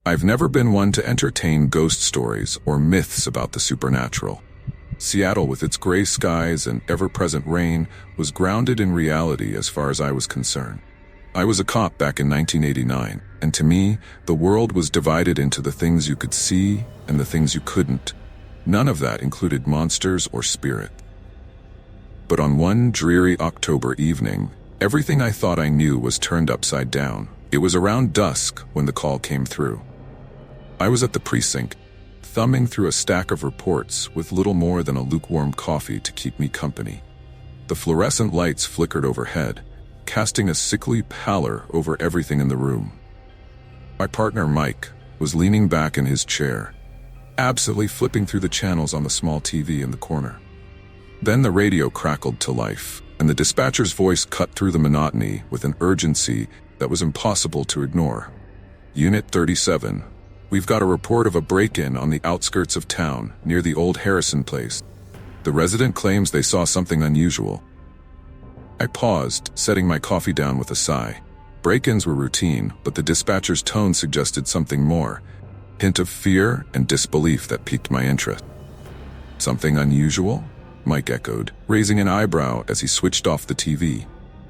I've never been one to entertain ghost stories or myths about the supernatural. Seattle, with its gray skies and ever-present rain, was grounded in reality as far as I was concerned. I was a cop back in 1989, and to me, the world was divided into the things you could see and the things you couldn't. None of that included monsters or spirit. But on one dreary October evening, everything I thought I knew was turned upside down. It was around dusk when the call came through. I was at the precinct, thumbing through a stack of reports with little more than a lukewarm coffee to keep me company. The fluorescent lights flickered overhead, casting a sickly pallor over everything in the room. My partner, Mike, was leaning back in his chair, absently flipping through the channels on the small TV in the corner. Then the radio crackled to life, and the dispatcher's voice cut through the monotony with an urgency that was impossible to ignore. Unit 37. We've got a report of a break-in on the outskirts of town, near the old Harrison place. The resident claims they saw something unusual. I paused, setting my coffee down with a sigh. Break-ins were routine, but the dispatcher's tone suggested something more. Hint of fear and disbelief that piqued my interest. Something unusual? Mike echoed, raising an eyebrow as he switched off the TV.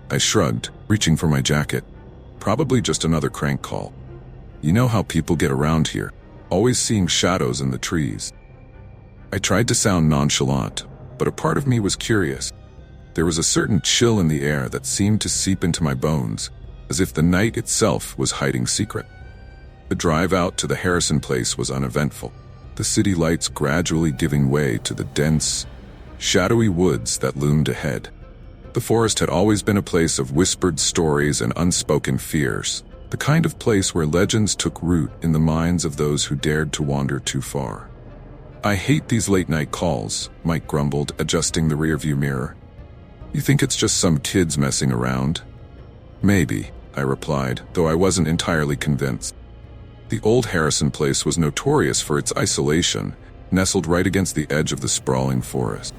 I shrugged, reaching for my jacket. Probably just another crank call. You know how people get around here, always seeing shadows in the trees. I tried to sound nonchalant, but a part of me was curious. There was a certain chill in the air that seemed to seep into my bones, as if the night itself was hiding secret. The drive out to the Harrison place was uneventful, the city lights gradually giving way to the dense, shadowy woods that loomed ahead. The forest had always been a place of whispered stories and unspoken fears, the kind of place where legends took root in the minds of those who dared to wander too far. I hate these late-night calls, Mike grumbled, adjusting the rearview mirror. You think it's just some kids messing around? Maybe, I replied, though I wasn't entirely convinced. The old Harrison place was notorious for its isolation, nestled right against the edge of the sprawling forest.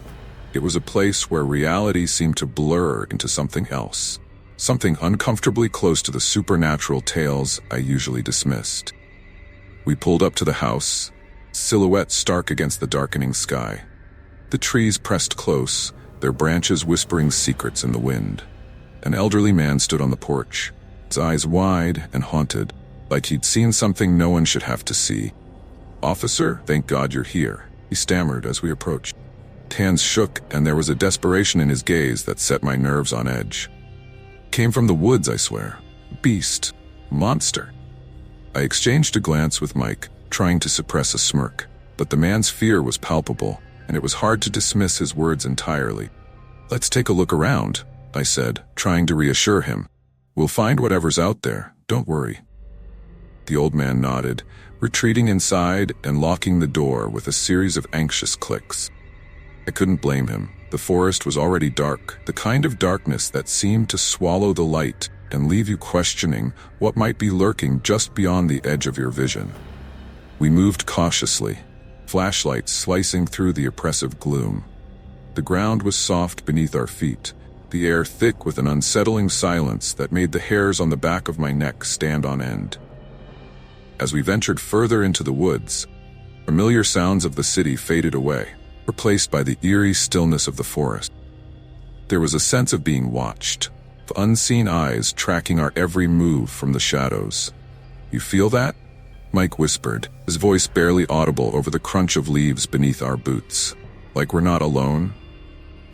It was a place where reality seemed to blur into something else, something uncomfortably close to the supernatural tales I usually dismissed. We pulled up to the house, silhouette stark against the darkening sky. The trees pressed close, their branches whispering secrets in the wind. An elderly man stood on the porch, his eyes wide and haunted, like he'd seen something no one should have to see. "Officer, thank God you're here," he stammered as we approached. Hands shook, and there was a desperation in his gaze that set my nerves on edge. Came from the woods, I swear. Beast. Monster. I exchanged a glance with Mike, trying to suppress a smirk, but the man's fear was palpable, and it was hard to dismiss his words entirely. "Let's take a look around," I said, trying to reassure him. "We'll find whatever's out there, don't worry." The old man nodded, retreating inside and locking the door with a series of anxious clicks. I couldn't blame him. The forest was already dark, the kind of darkness that seemed to swallow the light and leave you questioning what might be lurking just beyond the edge of your vision. We moved cautiously, flashlights slicing through the oppressive gloom. The ground was soft beneath our feet, the air thick with an unsettling silence that made the hairs on the back of my neck stand on end. As we ventured further into the woods, familiar sounds of the city faded away, replaced by the eerie stillness of the forest. There was a sense of being watched, of unseen eyes tracking our every move from the shadows. "You feel that?" Mike whispered, his voice barely audible over the crunch of leaves beneath our boots. "Like we're not alone?"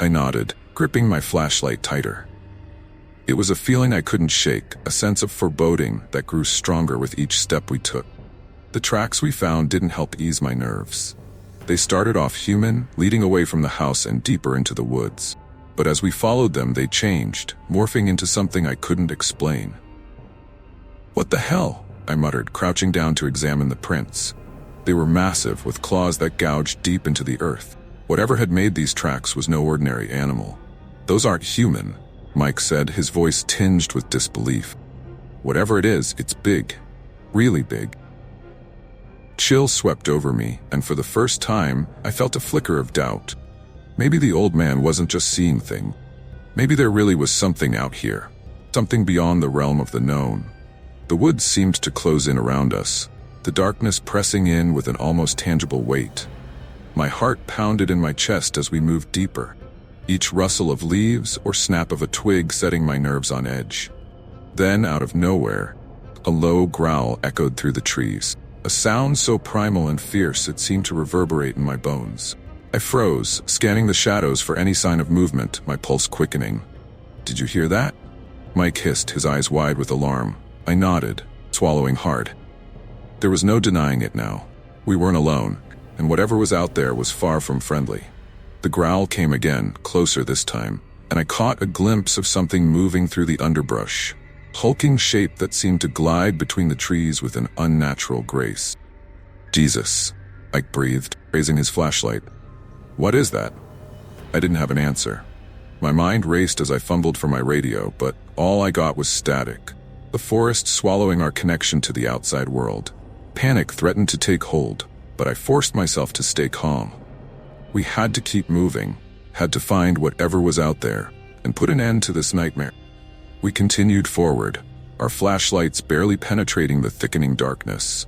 I nodded, gripping my flashlight tighter. It was a feeling I couldn't shake, a sense of foreboding that grew stronger with each step we took. The tracks we found didn't help ease my nerves. They started off human, leading away from the house and deeper into the woods. But as we followed them, they changed, morphing into something I couldn't explain. "What the hell?" I muttered, crouching down to examine the prints. They were massive, with claws that gouged deep into the earth. Whatever had made these tracks was no ordinary animal. "Those aren't human," Mike said, his voice tinged with disbelief. "Whatever it is, it's big. Really big." Chill swept over me, and for the first time, I felt a flicker of doubt. Maybe the old man wasn't just seeing things. Maybe there really was something out here, something beyond the realm of the known. The woods seemed to close in around us, the darkness pressing in with an almost tangible weight. My heart pounded in my chest as we moved deeper, each rustle of leaves or snap of a twig setting my nerves on edge. Then, out of nowhere, a low growl echoed through the trees, a sound so primal and fierce it seemed to reverberate in my bones. I froze, scanning the shadows for any sign of movement, my pulse quickening. "Did you hear that?" Mike hissed, his eyes wide with alarm. I nodded, swallowing hard. There was no denying it now. We weren't alone, and whatever was out there was far from friendly. The growl came again, closer this time, and I caught a glimpse of something moving through the underbrush, hulking shape that seemed to glide between the trees with an unnatural grace. "Jesus," Ike breathed, raising his flashlight. "What is that?" I didn't have an answer. My mind raced as I fumbled for my radio, but all I got was static. The forest swallowing our connection to the outside world. Panic threatened to take hold, but I forced myself to stay calm. We had to keep moving, had to find whatever was out there, and put an end to this nightmare. We continued forward, our flashlights barely penetrating the thickening darkness.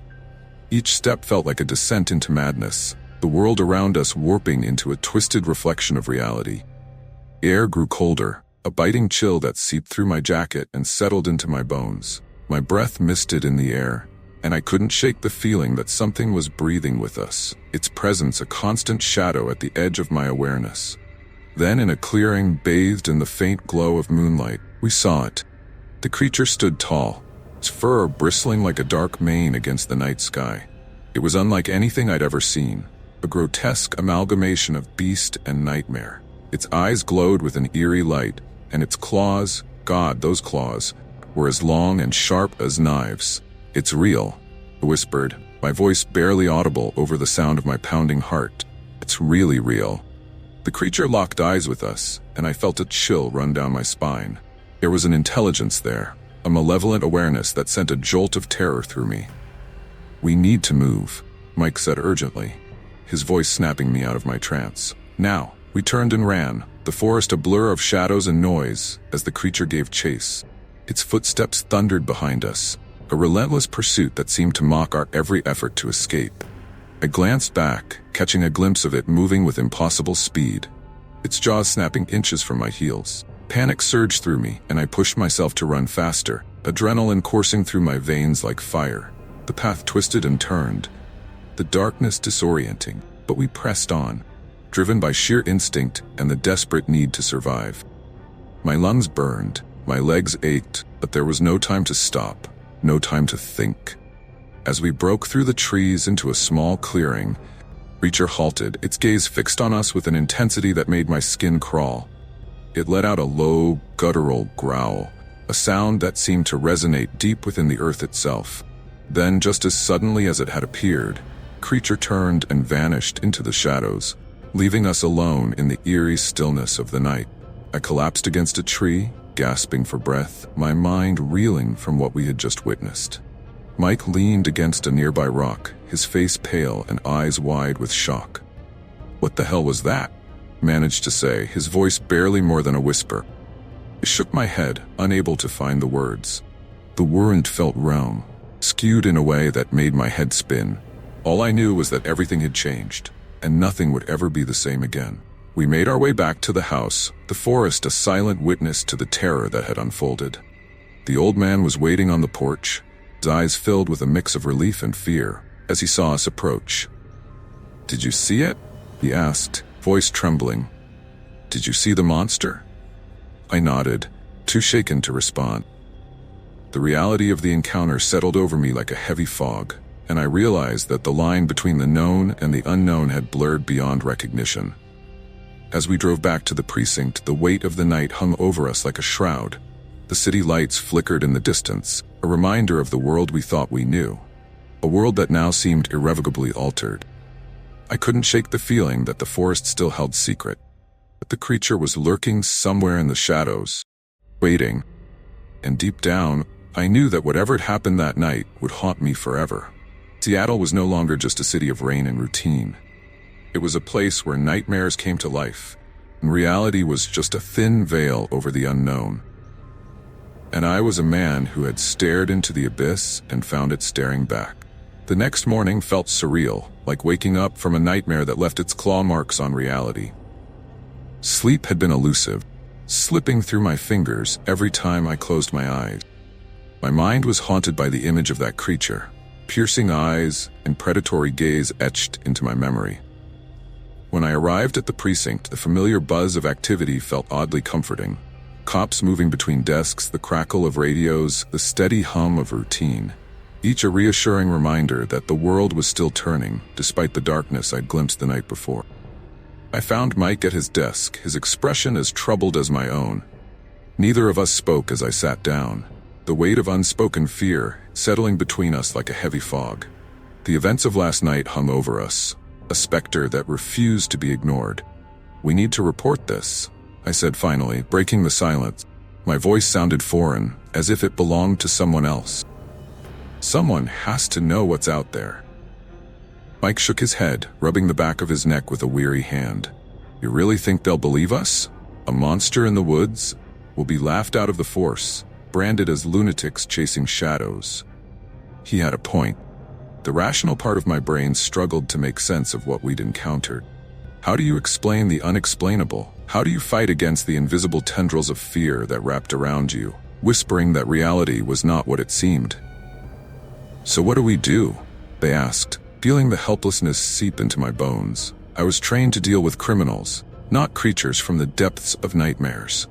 Each step felt like a descent into madness, the world around us warping into a twisted reflection of reality. The air grew colder, a biting chill that seeped through my jacket and settled into my bones. My breath misted in the air, and I couldn't shake the feeling that something was breathing with us, its presence a constant shadow at the edge of my awareness. Then, in a clearing bathed in the faint glow of moonlight, we saw it. The creature stood tall, its fur bristling like a dark mane against the night sky. It was unlike anything I'd ever seen, a grotesque amalgamation of beast and nightmare. Its eyes glowed with an eerie light, and its claws, God, those claws, were as long and sharp as knives. "It's real," I whispered, my voice barely audible over the sound of my pounding heart. "It's really real." The creature locked eyes with us, and I felt a chill run down my spine. There was an intelligence there, a malevolent awareness that sent a jolt of terror through me. "We need to move," Mike said urgently, his voice snapping me out of my trance. Now, we turned and ran, the forest a blur of shadows and noise as the creature gave chase. Its footsteps thundered behind us, a relentless pursuit that seemed to mock our every effort to escape. I glanced back, catching a glimpse of it moving with impossible speed, its jaws snapping inches from my heels. Panic surged through me, and I pushed myself to run faster, adrenaline coursing through my veins like fire. The path twisted and turned, the darkness disorienting, but we pressed on, driven by sheer instinct and the desperate need to survive. My lungs burned, my legs ached, but there was no time to stop, no time to think. As we broke through the trees into a small clearing, Reacher halted, its gaze fixed on us with an intensity that made my skin crawl. It let out a low, guttural growl, a sound that seemed to resonate deep within the earth itself. Then, just as suddenly as it had appeared, Creature turned and vanished into the shadows, leaving us alone in the eerie stillness of the night. I collapsed against a tree, gasping for breath, my mind reeling from what we had just witnessed. Mike leaned against a nearby rock, his face pale and eyes wide with shock. "What the hell was that?" managed to say, his voice barely more than a whisper. I shook my head, unable to find the words. The world felt wrong, skewed in a way that made my head spin. All I knew was that everything had changed, and nothing would ever be the same again. We made our way back to the house, the forest a silent witness to the terror that had unfolded. The old man was waiting on the porch, his eyes filled with a mix of relief and fear, as he saw us approach. "Did you see it?" he asked, voice trembling. "Did you see the monster?" I nodded, too shaken to respond. The reality of the encounter settled over me like a heavy fog, and I realized that the line between the known and the unknown had blurred beyond recognition. As we drove back to the precinct, the weight of the night hung over us like a shroud. The city lights flickered in the distance, a reminder of the world we thought we knew, a world that now seemed irrevocably altered. I couldn't shake the feeling that the forest still held secret, that the creature was lurking somewhere in the shadows, waiting. And deep down, I knew that whatever had happened that night would haunt me forever. Seattle was no longer just a city of rain and routine. It was a place where nightmares came to life, and reality was just a thin veil over the unknown. And I was a man who had stared into the abyss and found it staring back. The next morning felt surreal, like waking up from a nightmare that left its claw marks on reality. Sleep had been elusive, slipping through my fingers every time I closed my eyes. My mind was haunted by the image of that creature, piercing eyes and predatory gaze etched into my memory. When I arrived at the precinct, the familiar buzz of activity felt oddly comforting. Cops moving between desks, the crackle of radios, the steady hum of routine. Each a reassuring reminder that the world was still turning, despite the darkness I'd glimpsed the night before. I found Mike at his desk, his expression as troubled as my own. Neither of us spoke as I sat down, the weight of unspoken fear settling between us like a heavy fog. The events of last night hung over us, a specter that refused to be ignored. "We need to report this," I said finally, breaking the silence. My voice sounded foreign, as if it belonged to someone else. "Someone has to know what's out there." Mike shook his head, rubbing the back of his neck with a weary hand. "You really think they'll believe us? A monster in the woods? We'll be laughed out of the force, branded as lunatics chasing shadows." He had a point. The rational part of my brain struggled to make sense of what we'd encountered. How do you explain the unexplainable? How do you fight against the invisible tendrils of fear that wrapped around you, whispering that reality was not what it seemed? "So what do we do?" they asked, feeling the helplessness seep into my bones. I was trained to deal with criminals, not creatures from the depths of nightmares.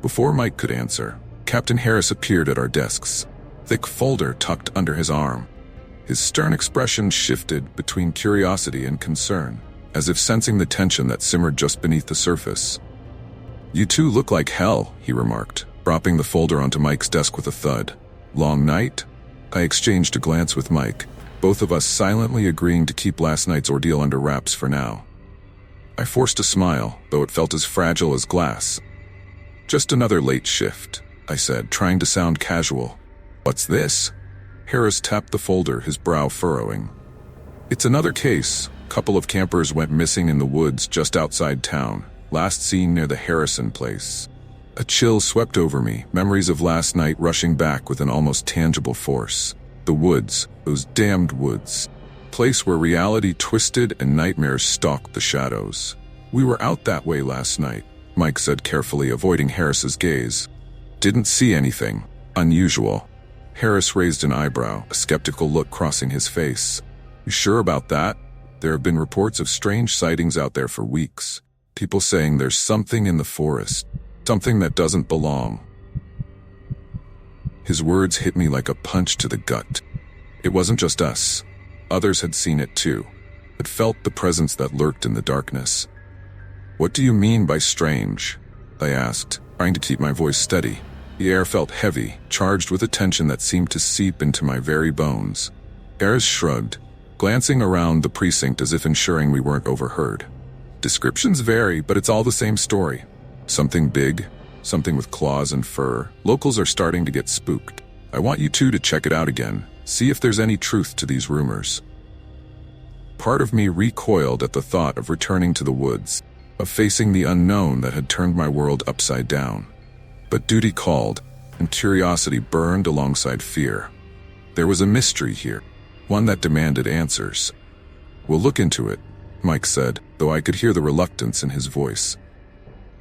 Before Mike could answer, Captain Harris appeared at our desks, thick folder tucked under his arm. His stern expression shifted between curiosity and concern, as if sensing the tension that simmered just beneath the surface. "You two look like hell," he remarked, dropping the folder onto Mike's desk with a thud. "Long night?" I exchanged a glance with Mike, both of us silently agreeing to keep last night's ordeal under wraps for now. I forced a smile, though it felt as fragile as glass. "Just another late shift," I said, trying to sound casual. "What's this?" Harris tapped the folder, his brow furrowing. "It's another case. Couple of campers went missing in the woods just outside town, last seen near the Harrison place." A chill swept over me, memories of last night rushing back with an almost tangible force. The woods, those damned woods. Place where reality twisted and nightmares stalked the shadows. "We were out that way last night," Mike said carefully, avoiding Harris's gaze. "Didn't see anything unusual." Harris raised an eyebrow, a skeptical look crossing his face. "You sure about that? There have been reports of strange sightings out there for weeks. People saying there's something in the forest. Something that doesn't belong." His words hit me like a punch to the gut. It wasn't just us. Others had seen it too. Had felt the presence that lurked in the darkness. "What do you mean by strange?" I asked, trying to keep my voice steady. The air felt heavy, charged with a tension that seemed to seep into my very bones. Harris shrugged, glancing around the precinct as if ensuring we weren't overheard. "Descriptions vary, but it's all the same story. Something big, something with claws and fur. Locals are starting to get spooked. I want you two to check it out again, see if there's any truth to these rumors." Part of me recoiled at the thought of returning to the woods, of facing the unknown that had turned my world upside down. But duty called, and curiosity burned alongside fear. There was a mystery here, one that demanded answers. "We'll look into it," Mike said, though I could hear the reluctance in his voice.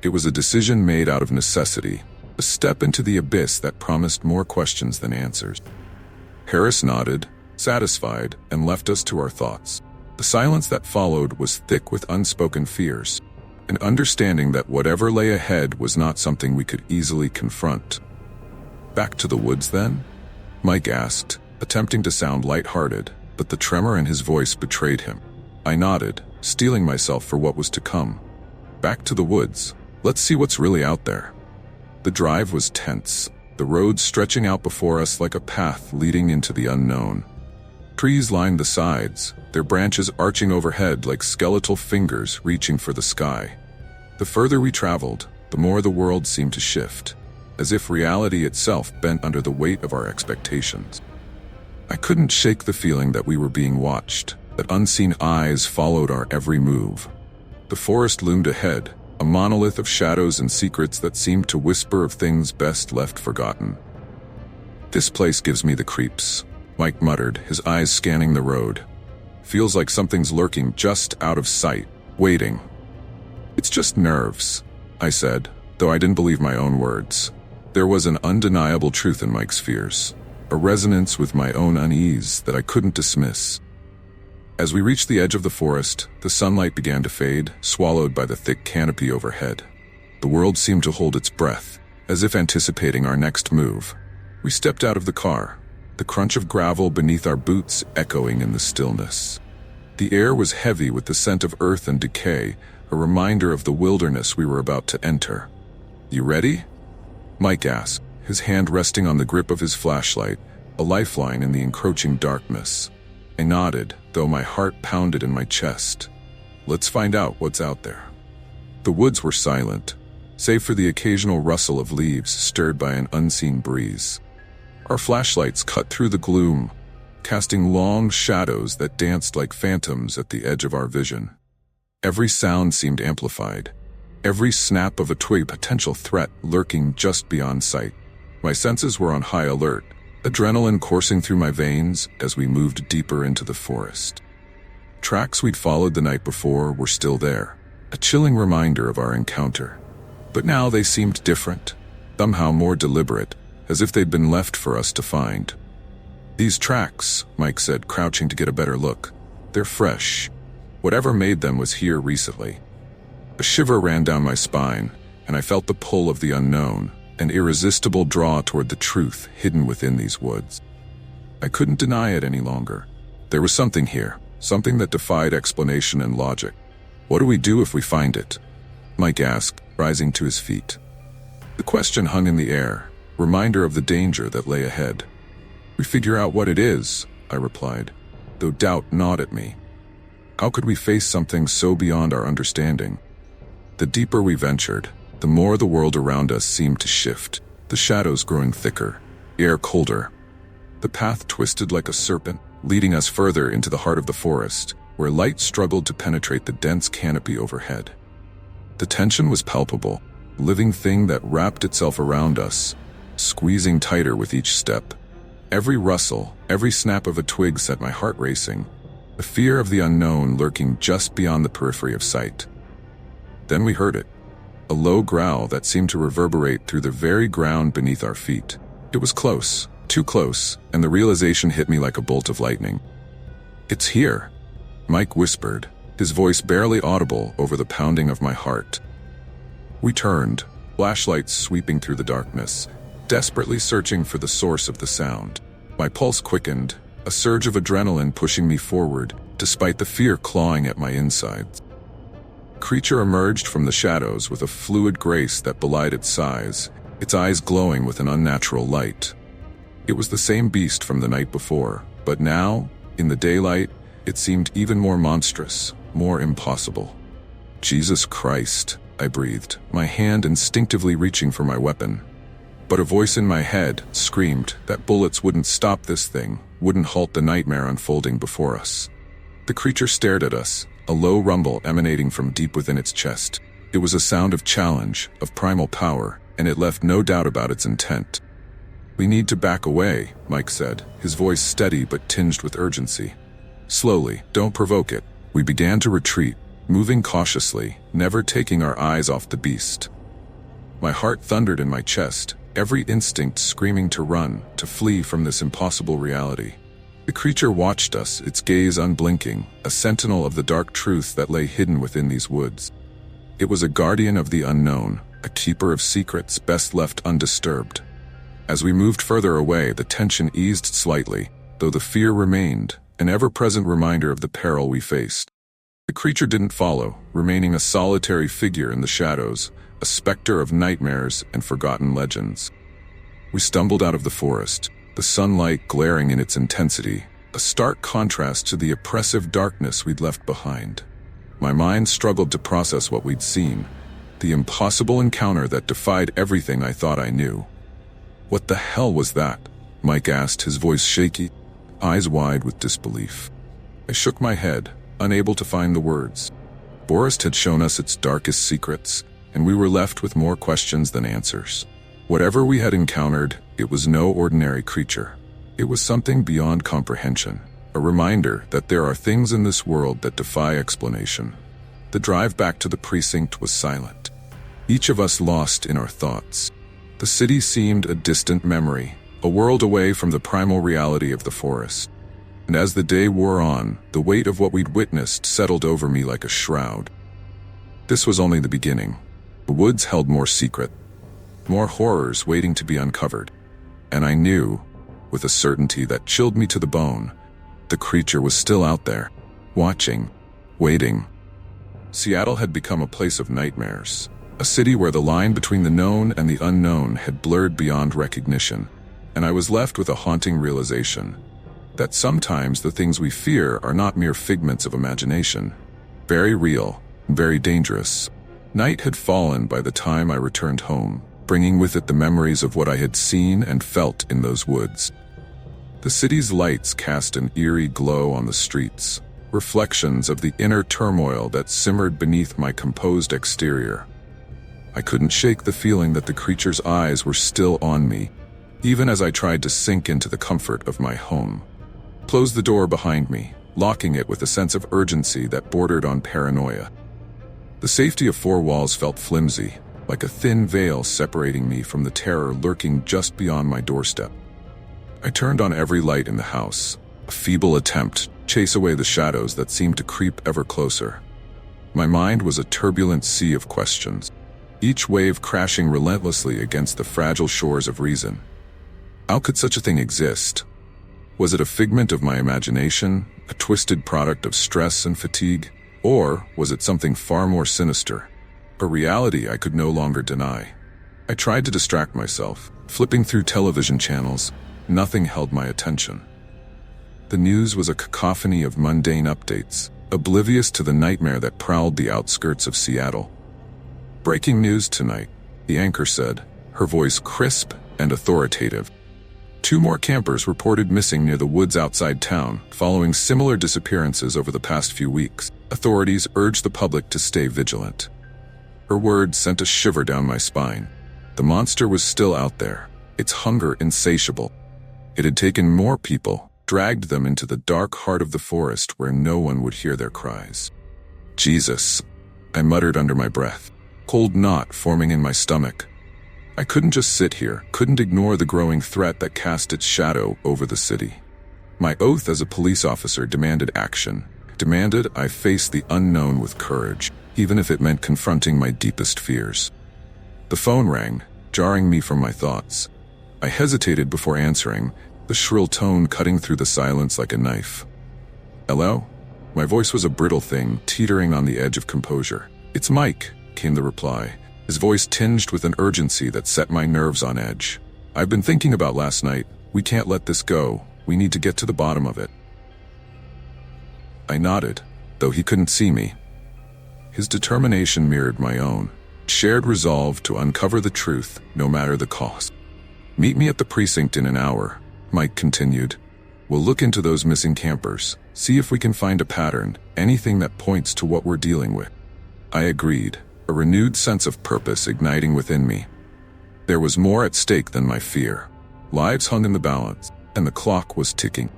It was a decision made out of necessity, a step into the abyss that promised more questions than answers. Harris nodded, satisfied, and left us to our thoughts. The silence that followed was thick with unspoken fears, an understanding that whatever lay ahead was not something we could easily confront. "Back to the woods, then?" Mike asked, attempting to sound lighthearted, but the tremor in his voice betrayed him. I nodded, steeling myself for what was to come. Back to the woods. Let's see what's really out there. The drive was tense, the road stretching out before us like a path leading into the unknown. Trees lined the sides, their branches arching overhead like skeletal fingers reaching for the sky. The further we traveled, the more the world seemed to shift, as if reality itself bent under the weight of our expectations. I couldn't shake the feeling that we were being watched, that unseen eyes followed our every move. The forest loomed ahead, a monolith of shadows and secrets that seemed to whisper of things best left forgotten. "This place gives me the creeps," Mike muttered, his eyes scanning the road. "Feels like something's lurking just out of sight, waiting." "It's just nerves," I said, though I didn't believe my own words. There was an undeniable truth in Mike's fears, a resonance with my own unease that I couldn't dismiss. As we reached the edge of the forest, the sunlight began to fade, swallowed by the thick canopy overhead. The world seemed to hold its breath, as if anticipating our next move. We stepped out of the car, the crunch of gravel beneath our boots echoing in the stillness. The air was heavy with the scent of earth and decay, a reminder of the wilderness we were about to enter. "You ready?" Mike asked, his hand resting on the grip of his flashlight, a lifeline in the encroaching darkness. I nodded, though my heart pounded in my chest. "Let's find out what's out there." The woods were silent, save for the occasional rustle of leaves stirred by an unseen breeze. Our flashlights cut through the gloom, casting long shadows that danced like phantoms at the edge of our vision. Every sound seemed amplified, every snap of a twig a potential threat lurking just beyond sight. My senses were on high alert, adrenaline coursing through my veins as we moved deeper into the forest. Tracks we'd followed the night before were still there, a chilling reminder of our encounter. But now they seemed different, somehow more deliberate, as if they'd been left for us to find. "These tracks," Mike said, crouching to get a better look. "They're fresh. Whatever made them was here recently." A shiver ran down my spine, and I felt the pull of the unknown, an irresistible draw toward the truth hidden within these woods. I couldn't deny it any longer. There was something here, something that defied explanation and logic. "What do we do if we find it?" Mike asked, rising to his feet. The question hung in the air, reminder of the danger that lay ahead. "We figure out what it is," I replied, though doubt gnawed at me. How could we face something so beyond our understanding? The deeper we ventured, the more the world around us seemed to shift, the shadows growing thicker, the air colder. The path twisted like a serpent, leading us further into the heart of the forest, where light struggled to penetrate the dense canopy overhead. The tension was palpable, a living thing that wrapped itself around us, squeezing tighter with each step. Every rustle, every snap of a twig set my heart racing, the fear of the unknown lurking just beyond the periphery of sight. Then we heard it, a low growl that seemed to reverberate through the very ground beneath our feet. It was close, too close, and the realization hit me like a bolt of lightning. "It's here," Mike whispered, his voice barely audible over the pounding of my heart. We turned, flashlights sweeping through the darkness, desperately searching for the source of the sound. My pulse quickened, a surge of adrenaline pushing me forward, despite the fear clawing at my insides. The creature emerged from the shadows with a fluid grace that belied its size, its eyes glowing with an unnatural light. It was the same beast from the night before, but now, in the daylight, it seemed even more monstrous, more impossible. "Jesus Christ," I breathed, my hand instinctively reaching for my weapon. But a voice in my head screamed that bullets wouldn't stop this thing, wouldn't halt the nightmare unfolding before us. The creature stared at us, a low rumble emanating from deep within its chest. It was a sound of challenge, of primal power, and it left no doubt about its intent. "We need to back away," Mike said, his voice steady but tinged with urgency. "Slowly, don't provoke it." We began to retreat, moving cautiously, never taking our eyes off the beast. My heart thundered in my chest, every instinct screaming to run, to flee from this impossible reality. The creature watched us, its gaze unblinking, a sentinel of the dark truth that lay hidden within these woods. It was a guardian of the unknown, a keeper of secrets best left undisturbed. As we moved further away, the tension eased slightly, though the fear remained, an ever-present reminder of the peril we faced. The creature didn't follow, remaining a solitary figure in the shadows, a specter of nightmares and forgotten legends. We stumbled out of the forest, the sunlight glaring in its intensity, a stark contrast to the oppressive darkness we'd left behind. My mind struggled to process what we'd seen, the impossible encounter that defied everything I thought I knew. "What the hell was that?" Mike asked, his voice shaky, eyes wide with disbelief. I shook my head, unable to find the words. Forest had shown us its darkest secrets, and we were left with more questions than answers. Whatever we had encountered, it was no ordinary creature. It was something beyond comprehension, a reminder that there are things in this world that defy explanation. The drive back to the precinct was silent, each of us lost in our thoughts. The city seemed a distant memory, a world away from the primal reality of the forest. And as the day wore on, the weight of what we'd witnessed settled over me like a shroud. This was only the beginning. The woods held more secret, more horrors waiting to be uncovered. And I knew, with a certainty that chilled me to the bone, the creature was still out there, watching, waiting. Seattle had become a place of nightmares, a city where the line between the known and the unknown had blurred beyond recognition, and I was left with a haunting realization that sometimes the things we fear are not mere figments of imagination, very real, very dangerous. Night had fallen by the time I returned home, bringing with it the memories of what I had seen and felt in those woods. The city's lights cast an eerie glow on the streets, reflections of the inner turmoil that simmered beneath my composed exterior. I couldn't shake the feeling that the creature's eyes were still on me, even as I tried to sink into the comfort of my home. Closed the door behind me, locking it with a sense of urgency that bordered on paranoia. The safety of four walls felt flimsy, like a thin veil separating me from the terror lurking just beyond my doorstep. I turned on every light in the house, a feeble attempt to chase away the shadows that seemed to creep ever closer. My mind was a turbulent sea of questions, each wave crashing relentlessly against the fragile shores of reason. How could such a thing exist? Was it a figment of my imagination, a twisted product of stress and fatigue? Or was it something far more sinister, a reality I could no longer deny? I tried to distract myself, flipping through television channels. Nothing held my attention. The news was a cacophony of mundane updates, oblivious to the nightmare that prowled the outskirts of Seattle. "Breaking news tonight," the anchor said, her voice crisp and authoritative. 2 more campers reported missing near the woods outside town, following similar disappearances over the past few weeks. Authorities urged the public to stay vigilant. Her words sent a shiver down my spine. The monster was still out there, its hunger insatiable. It had taken more people, dragged them into the dark heart of the forest where no one would hear their cries. "Jesus," I muttered under my breath, cold knot forming in my stomach. I couldn't just sit here, couldn't ignore the growing threat that cast its shadow over the city. My oath as a police officer demanded action, demanded I face the unknown with courage, even if it meant confronting my deepest fears. The phone rang, jarring me from my thoughts. I hesitated before answering, the shrill tone cutting through the silence like a knife. "Hello?" My voice was a brittle thing, teetering on the edge of composure. "It's Mike," came the reply, his voice tinged with an urgency that set my nerves on edge. "I've been thinking about last night. We can't let this go. We need to get to the bottom of it." I nodded, though he couldn't see me. His determination mirrored my own, shared resolve to uncover the truth, no matter the cost. "Meet me at the precinct in an hour," Mike continued. "We'll look into those missing campers, see if we can find a pattern, anything that points to what we're dealing with." I agreed, a renewed sense of purpose igniting within me. There was more at stake than my fear. Lives hung in the balance, and the clock was ticking.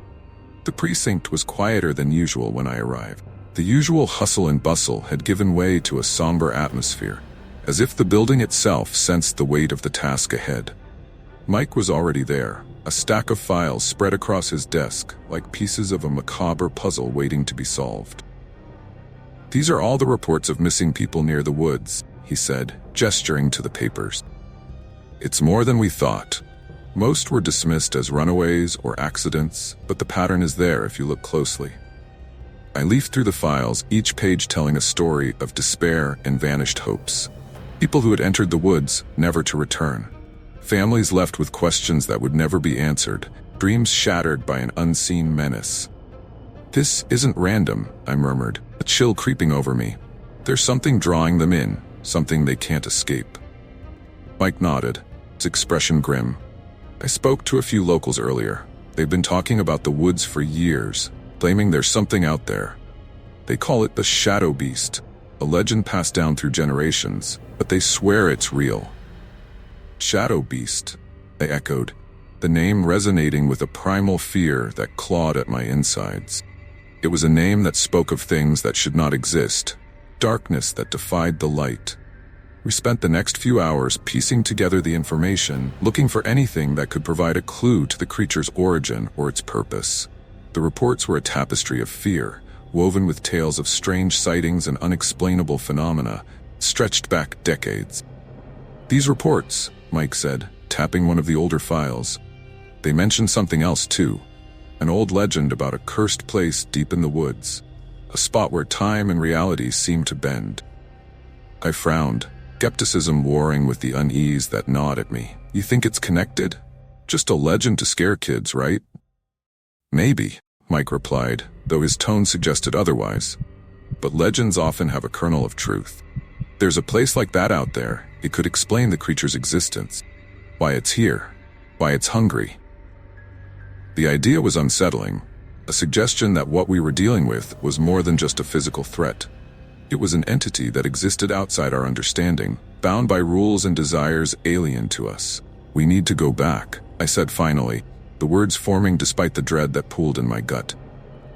The precinct was quieter than usual when I arrived. The usual hustle and bustle had given way to a somber atmosphere, as if the building itself sensed the weight of the task ahead. Mike was already there, a stack of files spread across his desk like pieces of a macabre puzzle waiting to be solved. "These are all the reports of missing people near the woods," he said, gesturing to the papers. "It's more than we thought. Most were dismissed as runaways or accidents, but the pattern is there if you look closely." I leafed through the files, each page telling a story of despair and vanished hopes. People who had entered the woods, never to return. Families left with questions that would never be answered, dreams shattered by an unseen menace. "This isn't random," I murmured, a chill creeping over me. "There's something drawing them in, something they can't escape." Mike nodded, his expression grim. "I spoke to a few locals earlier. They've been talking about the woods for years, claiming there's something out there. They call it the Shadow Beast, a legend passed down through generations, but they swear it's real." "Shadow Beast," I echoed, the name resonating with a primal fear that clawed at my insides. It was a name that spoke of things that should not exist, darkness that defied the light. We spent the next few hours piecing together the information, looking for anything that could provide a clue to the creature's origin or its purpose. The reports were a tapestry of fear, woven with tales of strange sightings and unexplainable phenomena, stretched back decades. "These reports," Mike said, tapping one of the older files. "They mentioned something else too. An old legend about a cursed place deep in the woods. A spot where time and reality seemed to bend." I frowned, skepticism warring with the unease that gnawed at me. "You think it's connected? Just a legend to scare kids, right?" "Maybe," Mike replied, though his tone suggested otherwise. "But legends often have a kernel of truth. There's a place like that out there. It could explain the creature's existence. Why it's here. Why it's hungry." The idea was unsettling, a suggestion that what we were dealing with was more than just a physical threat. It was an entity that existed outside our understanding, bound by rules and desires alien to us. "We need to go back," I said finally, the words forming despite the dread that pooled in my gut.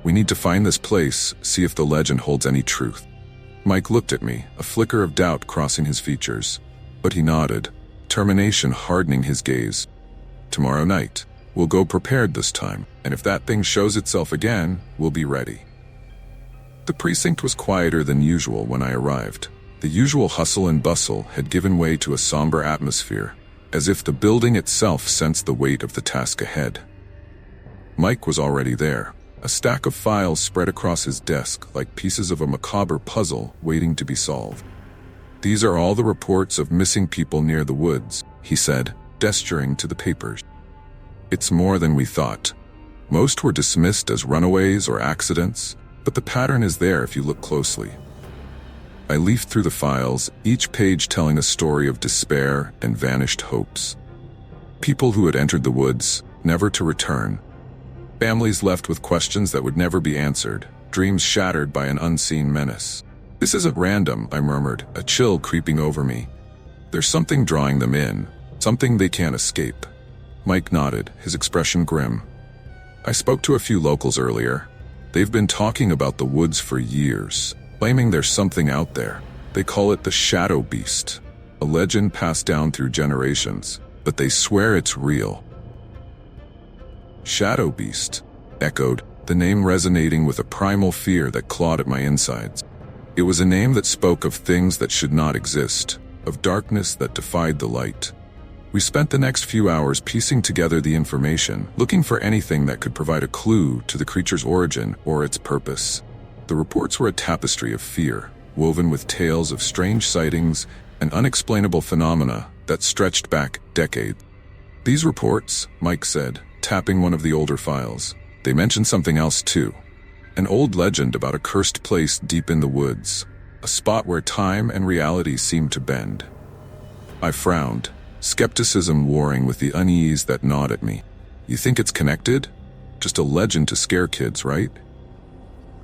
"We need to find this place, see if the legend holds any truth." Mike looked at me, a flicker of doubt crossing his features. But he nodded, determination hardening his gaze. "Tomorrow night. We'll go prepared this time, and if that thing shows itself again, we'll be ready." The precinct was quieter than usual when I arrived. The usual hustle and bustle had given way to a somber atmosphere, as if the building itself sensed the weight of the task ahead. Mike was already there, a stack of files spread across his desk like pieces of a macabre puzzle waiting to be solved. "These are all the reports of missing people near the woods," he said, gesturing to the papers. "It's more than we thought. Most were dismissed as runaways or accidents, but the pattern is there if you look closely." I leafed through the files, each page telling a story of despair and vanished hopes. People who had entered the woods, never to return. Families left with questions that would never be answered, dreams shattered by an unseen menace. "This isn't random," I murmured, a chill creeping over me. "There's something drawing them in, something they can't escape." Mike nodded, his expression grim. "I spoke to a few locals earlier. They've been talking about the woods for years, claiming there's something out there. They call it the Shadow Beast, a legend passed down through generations, but they swear it's real." "Shadow Beast," echoed, the name resonating with a primal fear that clawed at my insides. It was a name that spoke of things that should not exist, of darkness that defied the light. We spent the next few hours piecing together the information, looking for anything that could provide a clue to the creature's origin or its purpose. The reports were a tapestry of fear, woven with tales of strange sightings and unexplainable phenomena that stretched back decades. "These reports," Mike said, tapping one of the older files, "they mentioned something else too. An old legend about a cursed place deep in the woods, a spot where time and reality seemed to bend." I frowned, skepticism warring with the unease that gnawed at me. "You think it's connected? Just a legend to scare kids, right?"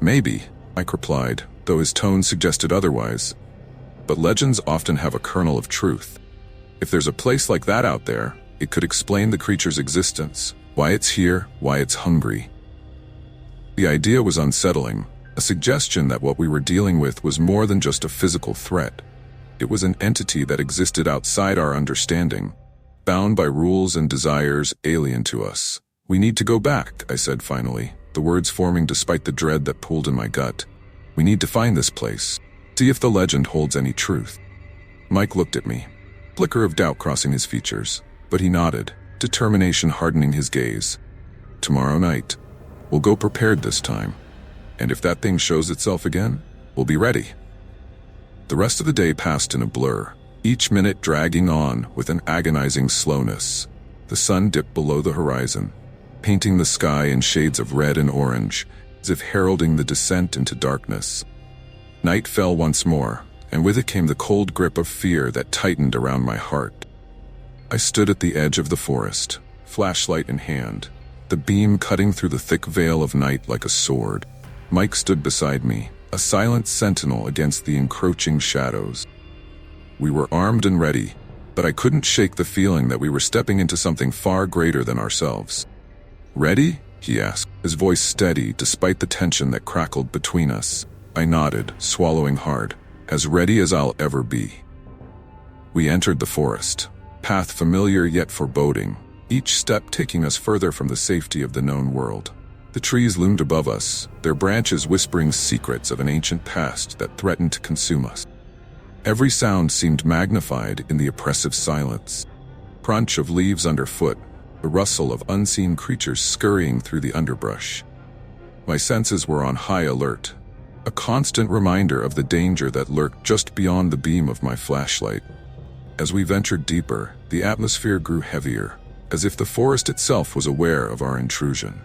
"Maybe," Mike replied, though his tone suggested otherwise. "But legends often have a kernel of truth. If there's a place like that out there, it could explain the creature's existence, why it's here, why it's hungry." The idea was unsettling, a suggestion that what we were dealing with was more than just a physical threat. It was an entity that existed outside our understanding, bound by rules and desires alien to us. "We need to go back," I said finally, the words forming despite the dread that pooled in my gut. "We need to find this place, see if the legend holds any truth." Mike looked at me, flicker of doubt crossing his features, but he nodded, determination hardening his gaze. "Tomorrow night. We'll go prepared this time. And if that thing shows itself again, we'll be ready." The rest of the day passed in a blur, each minute dragging on with an agonizing slowness. The sun dipped below the horizon, painting the sky in shades of red and orange, as if heralding the descent into darkness. Night fell once more, and with it came the cold grip of fear that tightened around my heart. I stood at the edge of the forest, flashlight in hand, the beam cutting through the thick veil of night like a sword. Mike stood beside me, a silent sentinel against the encroaching shadows. We were armed and ready, but I couldn't shake the feeling that we were stepping into something far greater than ourselves. "Ready?" he asked, his voice steady despite the tension that crackled between us. I nodded, swallowing hard, as ready as I'll ever be. We entered the forest, path familiar yet foreboding, each step taking us further from the safety of the known world. The trees loomed above us, their branches whispering secrets of an ancient past that threatened to consume us. Every sound seemed magnified in the oppressive silence. Crunch of leaves underfoot, the rustle of unseen creatures scurrying through the underbrush. My senses were on high alert, a constant reminder of the danger that lurked just beyond the beam of my flashlight. As we ventured deeper, the atmosphere grew heavier, as if the forest itself was aware of our intrusion.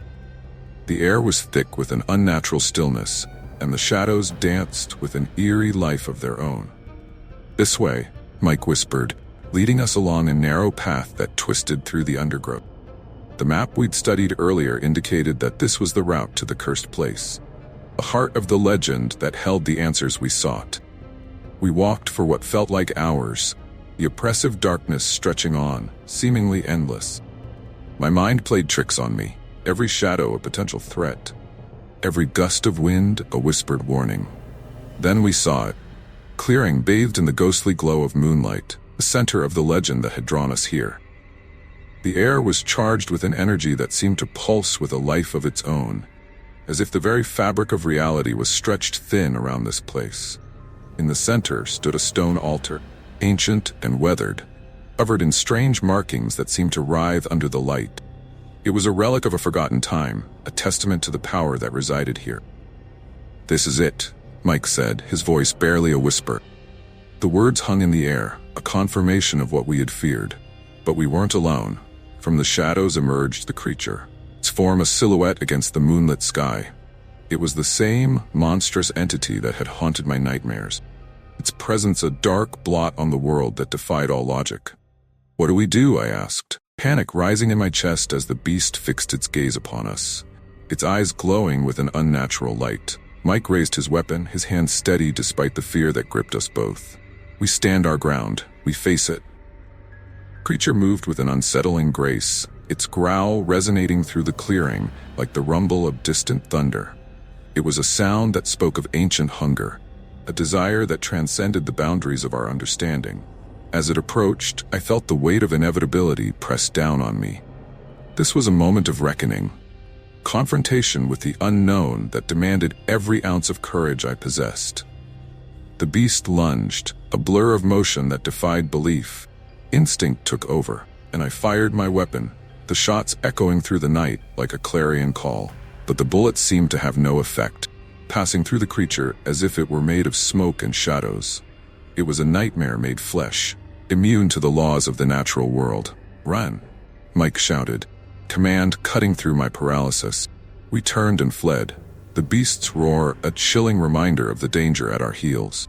The air was thick with an unnatural stillness, and the shadows danced with an eerie life of their own. "This way," Mike whispered, leading us along a narrow path that twisted through the undergrowth. The map we'd studied earlier indicated that this was the route to the cursed place, the heart of the legend that held the answers we sought. We walked for what felt like hours, the oppressive darkness stretching on, seemingly endless. My mind played tricks on me, every shadow a potential threat, every gust of wind a whispered warning. Then we saw it, clearing bathed in the ghostly glow of moonlight, the center of the legend that had drawn us here. The air was charged with an energy that seemed to pulse with a life of its own, as if the very fabric of reality was stretched thin around this place. In the center stood a stone altar, ancient and weathered, covered in strange markings that seemed to writhe under the light. It was a relic of a forgotten time, a testament to the power that resided here. "This is it," Mike said, his voice barely a whisper. The words hung in the air, a confirmation of what we had feared. But we weren't alone. From the shadows emerged the creature, its form a silhouette against the moonlit sky. It was the same monstrous entity that had haunted my nightmares, its presence a dark blot on the world that defied all logic. "What do we do?" I asked, panic rising in my chest as the beast fixed its gaze upon us, its eyes glowing with an unnatural light. Mike raised his weapon, his hand steady despite the fear that gripped us both. "We stand our ground. We face it." The creature moved with an unsettling grace, its growl resonating through the clearing like the rumble of distant thunder. It was a sound that spoke of ancient hunger, a desire that transcended the boundaries of our understanding. As it approached, I felt the weight of inevitability press down on me. This was a moment of reckoning, confrontation with the unknown that demanded every ounce of courage I possessed. The beast lunged, a blur of motion that defied belief. Instinct took over, and I fired my weapon, the shots echoing through the night like a clarion call. But the bullets seemed to have no effect, passing through the creature as if it were made of smoke and shadows. It was a nightmare made flesh, immune to the laws of the natural world. "Run!" Mike shouted, command cutting through my paralysis. We turned and fled, the beast's roar a chilling reminder of the danger at our heels.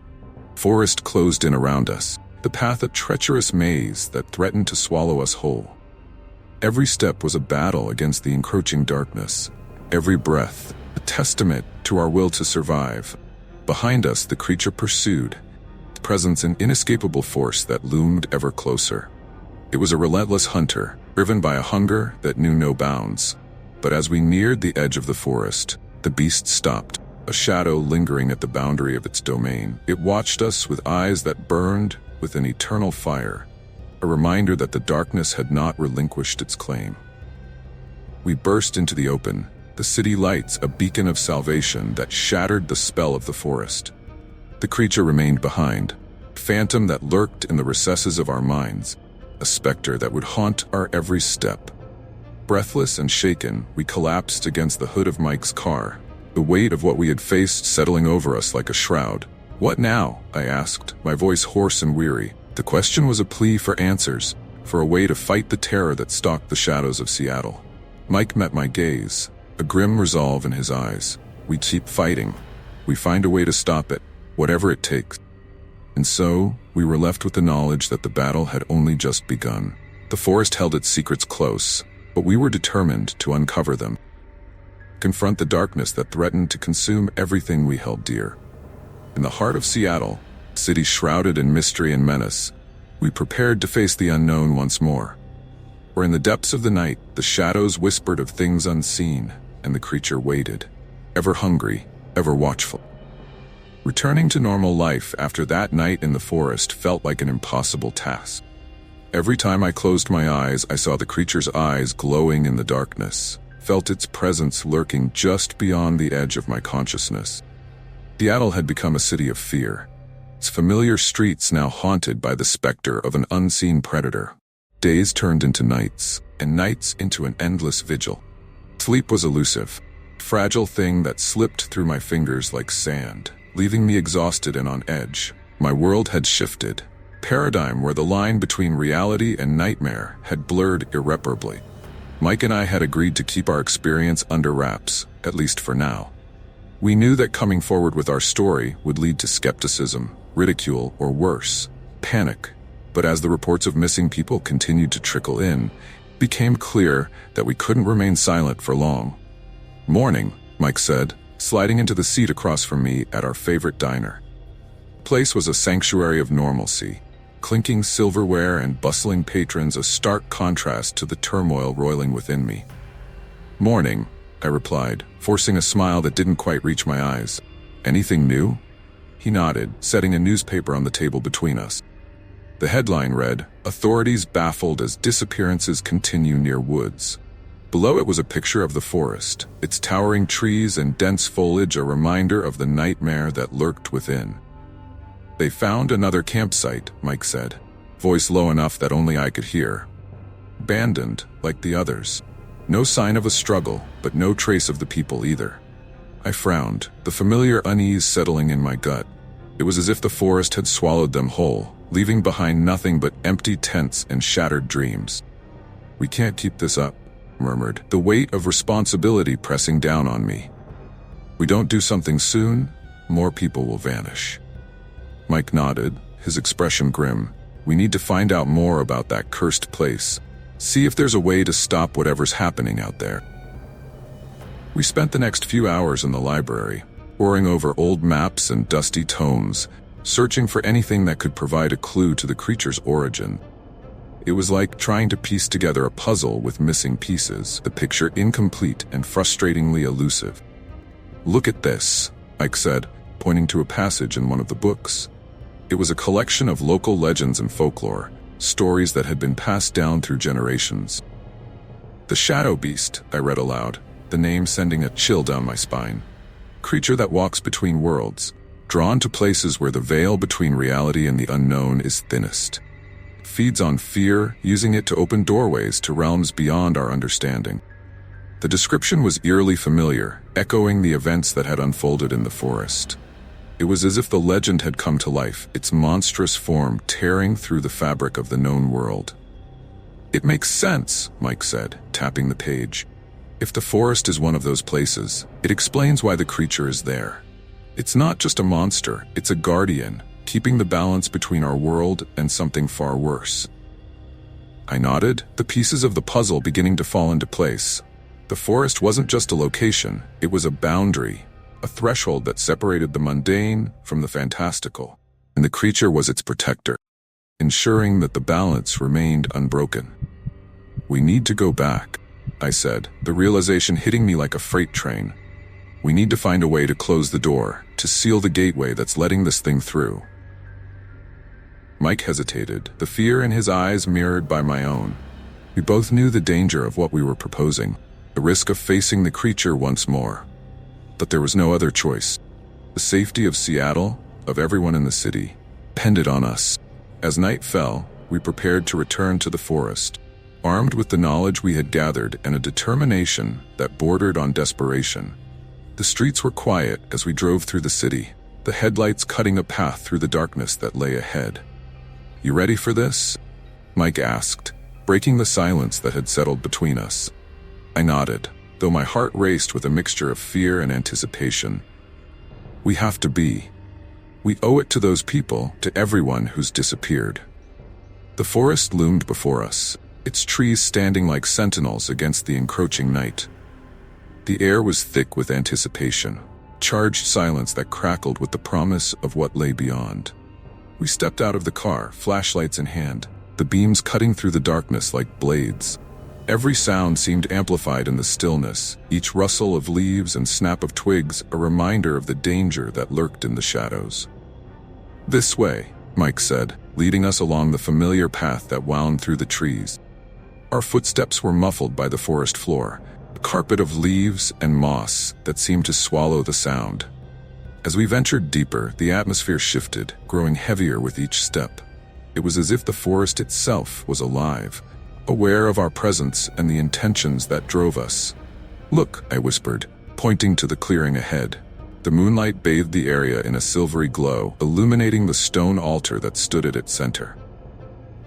Forest closed in around us, the path a treacherous maze that threatened to swallow us whole. Every step was a battle against the encroaching darkness, every breath a testament to our will to survive. Behind us, the creature pursued, its presence an inescapable force that loomed ever closer. It was a relentless hunter, driven by a hunger that knew no bounds. But as we neared the edge of the forest, the beast stopped, a shadow lingering at the boundary of its domain. It watched us with eyes that burned with an eternal fire, a reminder that the darkness had not relinquished its claim. We burst into the open, the city lights a beacon of salvation that shattered the spell of the forest. The creature remained behind, a phantom that lurked in the recesses of our minds, a specter that would haunt our every step. Breathless and shaken, we collapsed against the hood of Mike's car, the weight of what we had faced settling over us like a shroud. "What now?" I asked, my voice hoarse and weary. The question was a plea for answers, for a way to fight the terror that stalked the shadows of Seattle. Mike met my gaze, a grim resolve in his eyes. "We keep fighting. We find a way to stop it, whatever it takes." And so, we were left with the knowledge that the battle had only just begun. The forest held its secrets close, but we were determined to uncover them, confront the darkness that threatened to consume everything we held dear. In the heart of Seattle, a city shrouded in mystery and menace, We prepared to face the unknown once more. For in the depths of the night, the shadows whispered of things unseen, and the creature waited, ever hungry, ever watchful. Returning to normal life after that night in the forest felt like an impossible task. Every time I closed my eyes, I saw the creature's eyes glowing in the darkness, felt its presence lurking just beyond the edge of my consciousness. Seattle had become a city of fear, its familiar streets now haunted by the specter of an unseen predator. Days turned into nights, and nights into an endless vigil. Sleep was elusive, a fragile thing that slipped through my fingers like sand, leaving me exhausted and on edge. My world had shifted, a paradigm where the line between reality and nightmare had blurred irreparably. Mike and I had agreed to keep our experience under wraps, at least for now. We knew that coming forward with our story would lead to skepticism, ridicule, or worse, panic. But as the reports of missing people continued to trickle in, it became clear that we couldn't remain silent for long. "Morning," Mike said, sliding into the seat across from me at our favorite diner. The place was a sanctuary of normalcy, clinking silverware and bustling patrons, a stark contrast to the turmoil roiling within me. "Morning," I replied, forcing a smile that didn't quite reach my eyes. "Anything new?" He nodded, setting a newspaper on the table between us. The headline read, "Authorities baffled as disappearances continue near woods." Below it was a picture of the forest, its towering trees and dense foliage a reminder of the nightmare that lurked within. "They found another campsite," Mike said, voice low enough that only I could hear. "Abandoned, like the others. No sign of a struggle, but no trace of the people either." I frowned, the familiar unease settling in my gut. It was as if the forest had swallowed them whole, leaving behind nothing but empty tents and shattered dreams. "We can't keep this up," I murmured, the weight of responsibility pressing down on me. "We don't do something soon, more people will vanish." Mike nodded, his expression grim. "We need to find out more about that cursed place. See if there's a way to stop whatever's happening out there." We spent the next few hours in the library, poring over old maps and dusty tomes, searching for anything that could provide a clue to the creature's origin. It was like trying to piece together a puzzle with missing pieces, the picture incomplete and frustratingly elusive. "Look at this," Ike said, pointing to a passage in one of the books. It was a collection of local legends and folklore, stories that had been passed down through generations. "The Shadow Beast," I read aloud, the name sending a chill down my spine. "Creature that walks between worlds, drawn to places where the veil between reality and the unknown is thinnest. Feeds on fear, using it to open doorways to realms beyond our understanding." The description was eerily familiar, echoing the events that had unfolded in the forest. It was as if the legend had come to life, its monstrous form tearing through the fabric of the known world. "It makes sense," Mike said, tapping the page. "If the forest is one of those places, it explains why the creature is there. It's not just a monster, it's a guardian, keeping the balance between our world and something far worse." I nodded, the pieces of the puzzle beginning to fall into place. The forest wasn't just a location, it was a boundary, a threshold that separated the mundane from the fantastical, and the creature was its protector, ensuring that the balance remained unbroken. "We need to go back," I said, the realization hitting me like a freight train. "We need to find a way to close the door, to seal the gateway that's letting this thing through." Mike hesitated, the fear in his eyes mirrored by my own. We both knew the danger of what we were proposing, the risk of facing the creature once more. But there was no other choice. The safety of Seattle, of everyone in the city, depended on us. As night fell, we prepared to return to the forest, armed with the knowledge we had gathered and a determination that bordered on desperation. The streets were quiet as we drove through the city, the headlights cutting a path through the darkness that lay ahead. "You ready for this?" Mike asked, breaking the silence that had settled between us. I nodded, though my heart raced with a mixture of fear and anticipation. We have to be. We owe it to those people, to everyone who's disappeared. The forest loomed before us, its trees standing like sentinels against the encroaching night. The air was thick with anticipation, charged silence that crackled with the promise of what lay beyond. We stepped out of the car, flashlights in hand, the beams cutting through the darkness like blades. Every sound seemed amplified in the stillness, each rustle of leaves and snap of twigs a reminder of the danger that lurked in the shadows. "This way," Mike said, leading us along the familiar path that wound through the trees. Our footsteps were muffled by the forest floor, a carpet of leaves and moss that seemed to swallow the sound. As we ventured deeper, the atmosphere shifted, growing heavier with each step. It was as if the forest itself was alive, aware of our presence and the intentions that drove us. "Look," I whispered, pointing to the clearing ahead. The moonlight bathed the area in a silvery glow, illuminating the stone altar that stood at its center.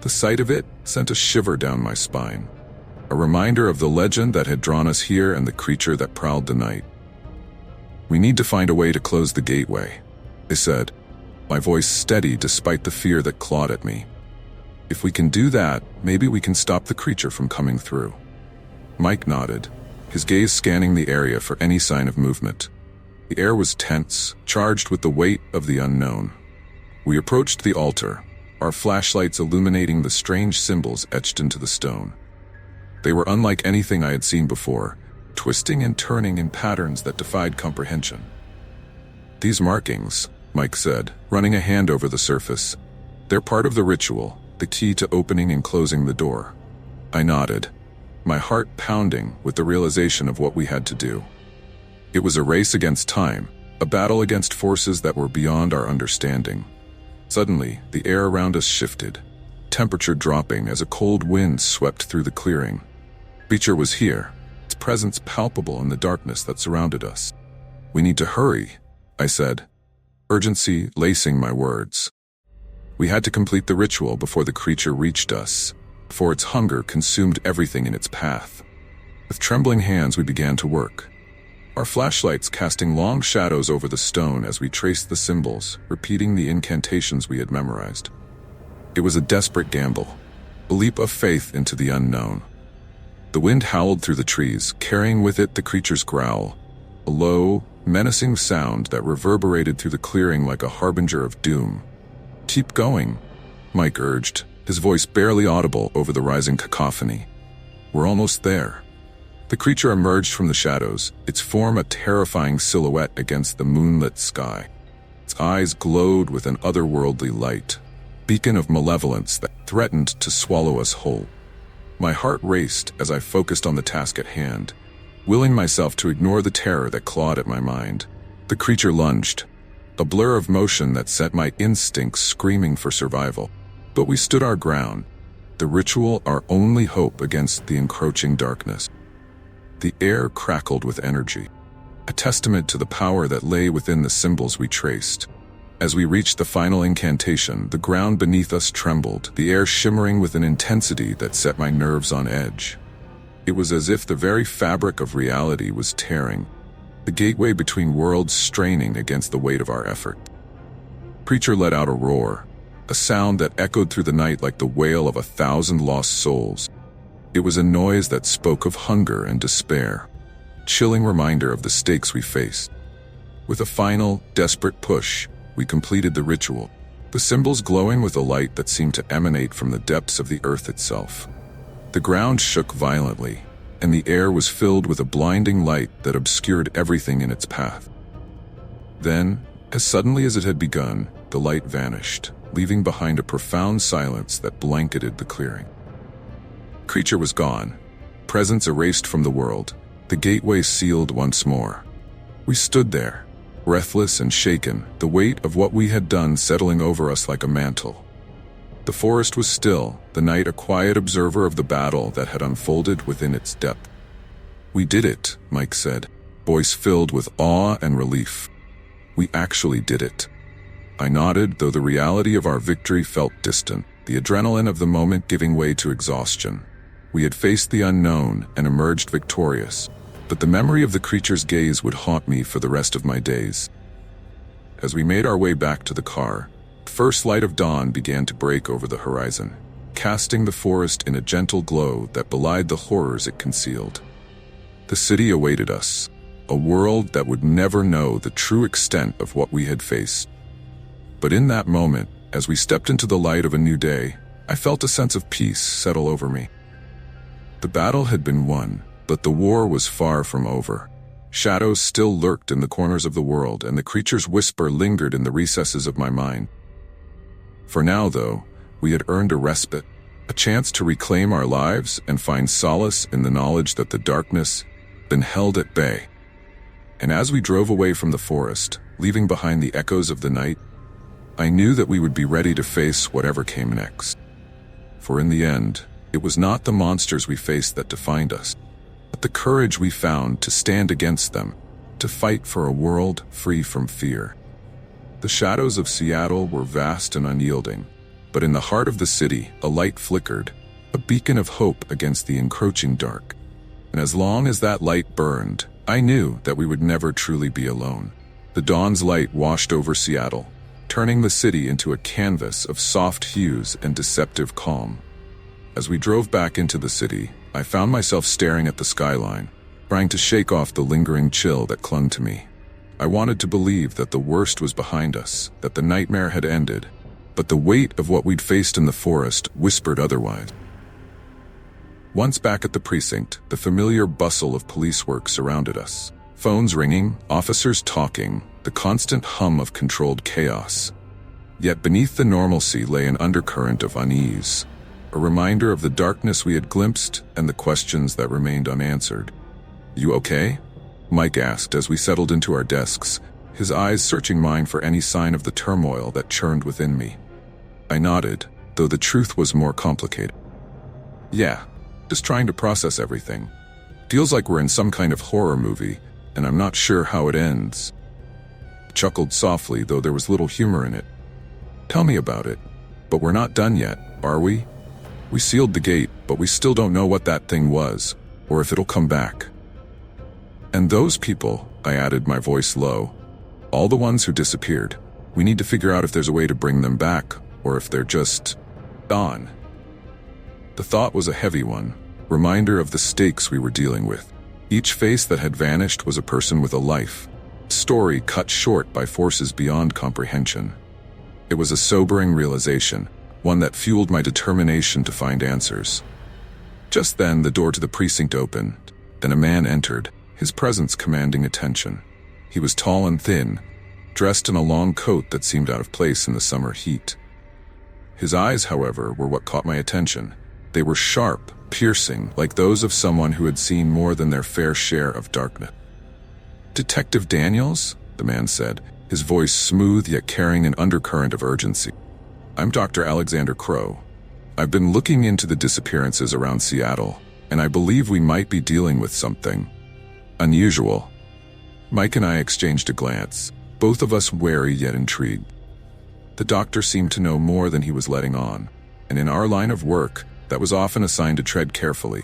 The sight of it sent a shiver down my spine, a reminder of the legend that had drawn us here and the creature that prowled the night. "We need to find a way to close the gateway," I said, my voice steady despite the fear that clawed at me. "If we can do that, maybe we can stop the creature from coming through." Mike nodded, his gaze scanning the area for any sign of movement. The air was tense, charged with the weight of the unknown. We approached the altar, our flashlights illuminating the strange symbols etched into the stone. They were unlike anything I had seen before, twisting and turning in patterns that defied comprehension. "These markings," Mike said, running a hand over the surface, "they're part of the ritual, the key to opening and closing the door." I nodded, my heart pounding with the realization of what we had to do. It was a race against time, a battle against forces that were beyond our understanding. Suddenly, the air around us shifted, temperature dropping as a cold wind swept through the clearing. Creature was here, its presence palpable in the darkness that surrounded us. "We need to hurry," I said, urgency lacing my words. We had to complete the ritual before the creature reached us, for its hunger consumed everything in its path. With trembling hands we began to work, our flashlights casting long shadows over the stone as we traced the symbols, repeating the incantations we had memorized. It was a desperate gamble, a leap of faith into the unknown. The wind howled through the trees, carrying with it the creature's growl, a low, menacing sound that reverberated through the clearing like a harbinger of doom. "Keep going," Mike urged, his voice barely audible over the rising cacophony. "We're almost there." The creature emerged from the shadows, its form a terrifying silhouette against the moonlit sky. Its eyes glowed with an otherworldly light, beacon of malevolence that threatened to swallow us whole. My heart raced as I focused on the task at hand, willing myself to ignore the terror that clawed at my mind. The creature lunged, a blur of motion that sent my instincts screaming for survival. But we stood our ground, the ritual our only hope against the encroaching darkness. The air crackled with energy, a testament to the power that lay within the symbols we traced. As we reached the final incantation, the ground beneath us trembled, the air shimmering with an intensity that set my nerves on edge. It was as if the very fabric of reality was tearing, the gateway between worlds straining against the weight of our effort. Creature let out a roar, a sound that echoed through the night like the wail of 1,000 lost souls. It was a noise that spoke of hunger and despair, chilling reminder of the stakes we faced. With a final, desperate push, we completed the ritual, the symbols glowing with a light that seemed to emanate from the depths of the earth itself. The ground shook violently, and the air was filled with a blinding light that obscured everything in its path. Then, as suddenly as it had begun, the light vanished, leaving behind a profound silence that blanketed the clearing. Creature was gone, presence erased from the world, the gateway sealed once more. We stood there, breathless and shaken, the weight of what we had done settling over us like a mantle. The forest was still, the night a quiet observer of the battle that had unfolded within its depth. "We did it," Mike said, voice filled with awe and relief. "We actually did it." I nodded, though the reality of our victory felt distant, the adrenaline of the moment giving way to exhaustion. We had faced the unknown and emerged victorious, but the memory of the creature's gaze would haunt me for the rest of my days. As we made our way back to the car, the first light of dawn began to break over the horizon, casting the forest in a gentle glow that belied the horrors it concealed. The city awaited us, a world that would never know the true extent of what we had faced. But in that moment, As we stepped into the light of a new day, I felt a sense of peace settle over me. The battle had been won, but the war was far from over. Shadows still lurked in the corners of the world, and the creature's whisper lingered in the recesses of my mind. For now, though, we had earned a respite, a chance to reclaim our lives and find solace in the knowledge that the darkness had been held at bay. And as we drove away from the forest, leaving behind the echoes of the night, I knew that we would be ready to face whatever came next. For in the end, it was not the monsters we faced that defined us, but the courage we found to stand against them, to fight for a world free from fear. The shadows of Seattle were vast and unyielding, but in the heart of the city, a light flickered, a beacon of hope against the encroaching dark. And as long as that light burned, I knew that we would never truly be alone. The dawn's light washed over Seattle, turning the city into a canvas of soft hues and deceptive calm. As we drove back into the city, I found myself staring at the skyline, trying to shake off the lingering chill that clung to me. I wanted to believe that the worst was behind us, that the nightmare had ended, but the weight of what we'd faced in the forest whispered otherwise. Once back at the precinct, the familiar bustle of police work surrounded us. Phones ringing, officers talking, the constant hum of controlled chaos. Yet beneath the normalcy lay an undercurrent of unease, a reminder of the darkness we had glimpsed and the questions that remained unanswered. "You okay?" Mike asked as we settled into our desks, his eyes searching mine for any sign of the turmoil that churned within me. I nodded, though the truth was more complicated. "Yeah, just trying to process everything. Feels like we're in some kind of horror movie, and I'm not sure how it ends." I chuckled softly, though there was little humor in it. "Tell me about it. But we're not done yet, are we? We sealed the gate, but we still don't know what that thing was, or if it'll come back. And those people," I added, my voice low, "all the ones who disappeared, we need to figure out if there's a way to bring them back, or if they're just gone." The thought was a heavy one, reminder of the stakes we were dealing with. Each face that had vanished was a person with a life, a story cut short by forces beyond comprehension. It was a sobering realization, one that fueled my determination to find answers. Just then, the door to the precinct opened, and a man entered, his presence commanding attention. He was tall and thin, dressed in a long coat that seemed out of place in the summer heat. His eyes, however, were what caught my attention. They were sharp, piercing, like those of someone who had seen more than their fair share of darkness. "Detective Daniels?" the man said, his voice smooth yet carrying an undercurrent of urgency. "I'm Dr. Alexander Crow. I've been looking into the disappearances around Seattle, and I believe we might be dealing with something unusual." Mike and I exchanged a glance, both of us wary yet intrigued. The doctor seemed to know more than he was letting on, and in our line of work, that was often a sign to tread carefully.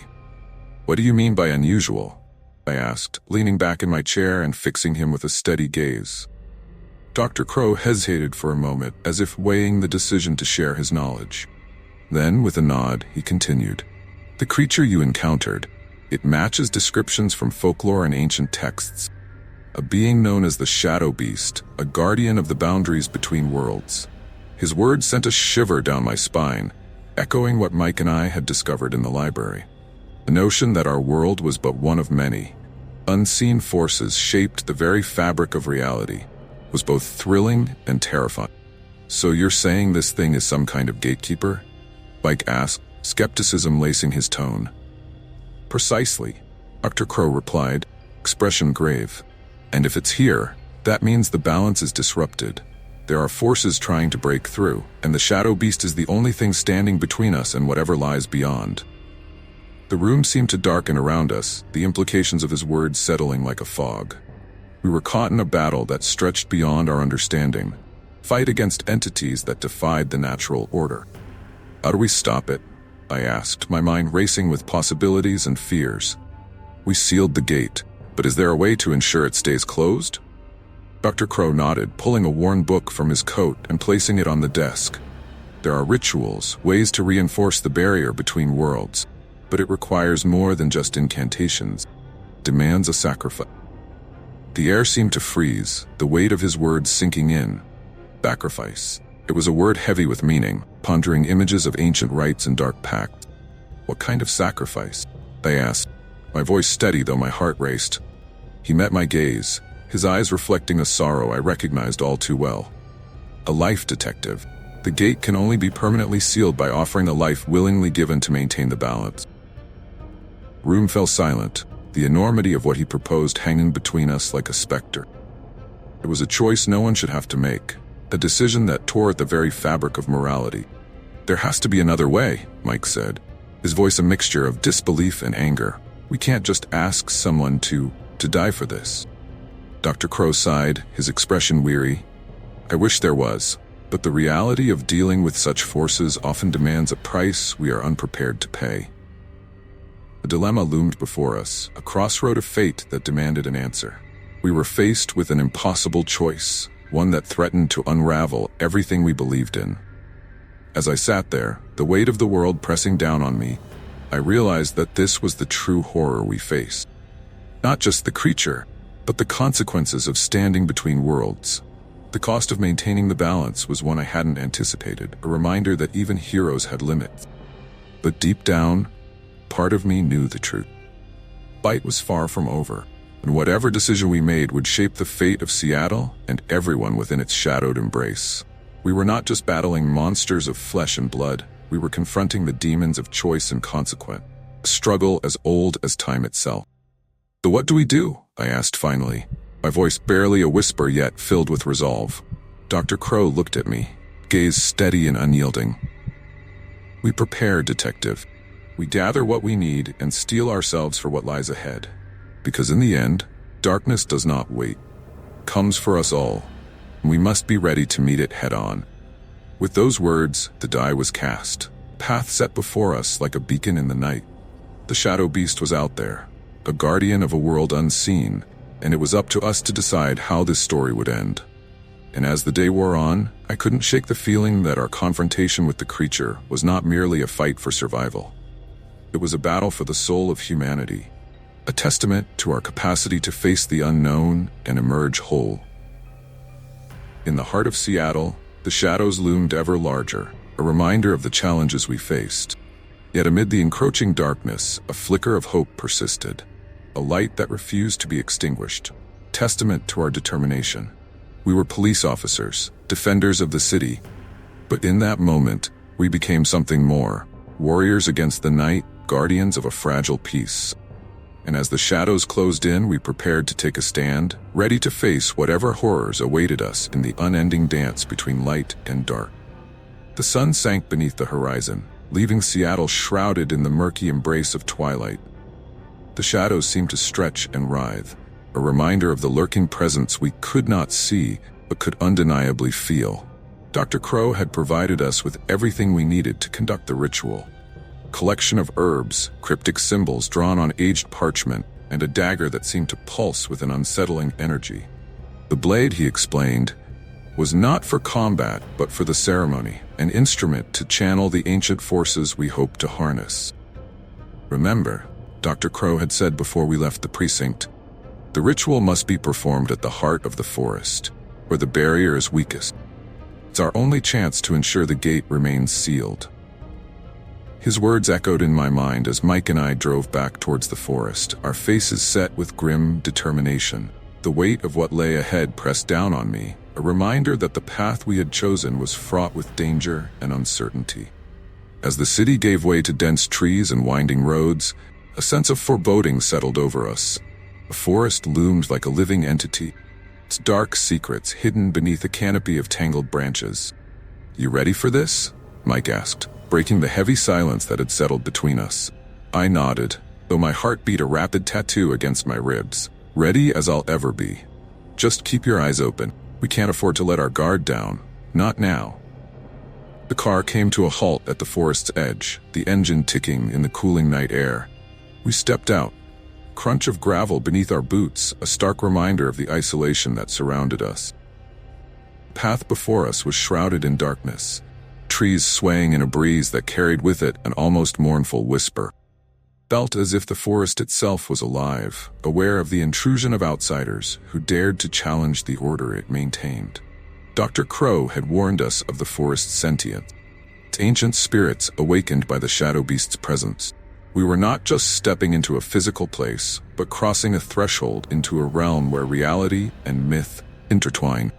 "What do you mean by unusual?" I asked, leaning back in my chair and fixing him with a steady gaze. Dr. Crow hesitated for a moment, as if weighing the decision to share his knowledge. Then, with a nod, he continued, "The creature you encountered, it matches descriptions from folklore and ancient texts. A being known as the Shadow Beast, a guardian of the boundaries between worlds." His words sent a shiver down my spine, echoing what Mike and I had discovered in the library. The notion that our world was but one of many, unseen forces shaped the very fabric of reality, was both thrilling and terrifying. "So you're saying this thing is some kind of gatekeeper?" Mike asked, skepticism lacing his tone. "Precisely," Dr. Crow replied, expression grave. "And if it's here, that means the balance is disrupted. There are forces trying to break through, and the Shadow Beast is the only thing standing between us and whatever lies beyond." The room seemed to darken around us, the implications of his words settling like a fog. We were caught in a battle that stretched beyond our understanding, fight against entities that defied the natural order. "How do we stop it?" I asked, my mind racing with possibilities and fears. "We sealed the gate, but is there a way to ensure it stays closed?" Dr. Crow nodded, pulling a worn book from his coat and placing it on the desk. "There are rituals, ways to reinforce the barrier between worlds, but it requires more than just incantations. It demands a sacrifice." The air seemed to freeze, the weight of his words sinking in. Sacrifice. It was a word heavy with meaning, pondering images of ancient rites and dark pacts. What kind of sacrifice? I asked, my voice steady though my heart raced. He met my gaze, his eyes reflecting a sorrow I recognized all too well. A life detective. The gate can only be permanently sealed by offering a life willingly given to maintain the balance. Room fell silent, the enormity of what he proposed hanging between us like a specter. It was a choice no one should have to make, a decision that tore at the very fabric of morality. There has to be another way, Mike said, his voice a mixture of disbelief and anger. We can't just ask someone to die for this. Dr. Crow sighed, his expression weary. I wish there was, but the reality of dealing with such forces often demands a price we are unprepared to pay. A dilemma loomed before us, a crossroad of fate that demanded an answer. We were faced with an impossible choice, one that threatened to unravel everything we believed in. As I sat there, the weight of the world pressing down on me, I realized that this was the true horror we faced. Not just the creature, but the consequences of standing between worlds. The cost of maintaining the balance was one I hadn't anticipated, a reminder that even heroes had limits. But deep down, part of me knew the truth. The fight was far from over, and whatever decision we made would shape the fate of Seattle and everyone within its shadowed embrace. We were not just battling monsters of flesh and blood, we were confronting the demons of choice and consequence, a struggle as old as time itself. So what do we do? I asked finally, my voice barely a whisper yet filled with resolve. Dr. Crow looked at me, gaze steady and unyielding. We prepare, detective. We gather what we need and steel ourselves for what lies ahead. Because in the end, darkness does not wait. It comes for us all, and we must be ready to meet it head on. With those words, the die was cast, path set before us like a beacon in the night. The shadow beast was out there, a guardian of a world unseen, and it was up to us to decide how this story would end. And as the day wore on, I couldn't shake the feeling that our confrontation with the creature was not merely a fight for survival. It was a battle for the soul of humanity, a testament to our capacity to face the unknown and emerge whole. In the heart of Seattle, the shadows loomed ever larger, a reminder of the challenges we faced. Yet amid the encroaching darkness, a flicker of hope persisted. A light that refused to be extinguished, testament to our determination. We were police officers, defenders of the city, but in that moment, we became something more, warriors against the night, guardians of a fragile peace. And as the shadows closed in, we prepared to take a stand, ready to face whatever horrors awaited us in the unending dance between light and dark. The sun sank beneath the horizon, leaving Seattle shrouded in the murky embrace of twilight. The shadows seemed to stretch and writhe, a reminder of the lurking presence we could not see but could undeniably feel. Dr. Crow had provided us with everything we needed to conduct the ritual. A collection of herbs, cryptic symbols drawn on aged parchment, and a dagger that seemed to pulse with an unsettling energy. The blade, he explained, was not for combat but for the ceremony, an instrument to channel the ancient forces we hoped to harness. Remember, Dr. Crow had said before we left the precinct, the ritual must be performed at the heart of the forest, where the barrier is weakest. It's our only chance to ensure the gate remains sealed. His words echoed in my mind as Mike and I drove back towards the forest, our faces set with grim determination. The weight of what lay ahead pressed down on me, a reminder that the path we had chosen was fraught with danger and uncertainty. As the city gave way to dense trees and winding roads, a sense of foreboding settled over us. The forest loomed like a living entity, its dark secrets hidden beneath a canopy of tangled branches. You ready for this? Mike asked, breaking the heavy silence that had settled between us. I nodded, though my heart beat a rapid tattoo against my ribs. Ready as I'll ever be. Just keep your eyes open. We can't afford to let our guard down. Not now. The car came to a halt at the forest's edge, the engine ticking in the cooling night air. We stepped out. Crunch of gravel beneath our boots, a stark reminder of the isolation that surrounded us. The path before us was shrouded in darkness, trees swaying in a breeze that carried with it an almost mournful whisper. Felt as if the forest itself was alive, aware of the intrusion of outsiders who dared to challenge the order it maintained. Dr. Crow had warned us of the forest's sentience, its ancient spirits awakened by the shadow beast's presence. We were not just stepping into a physical place, but crossing a threshold into a realm where reality and myth intertwine.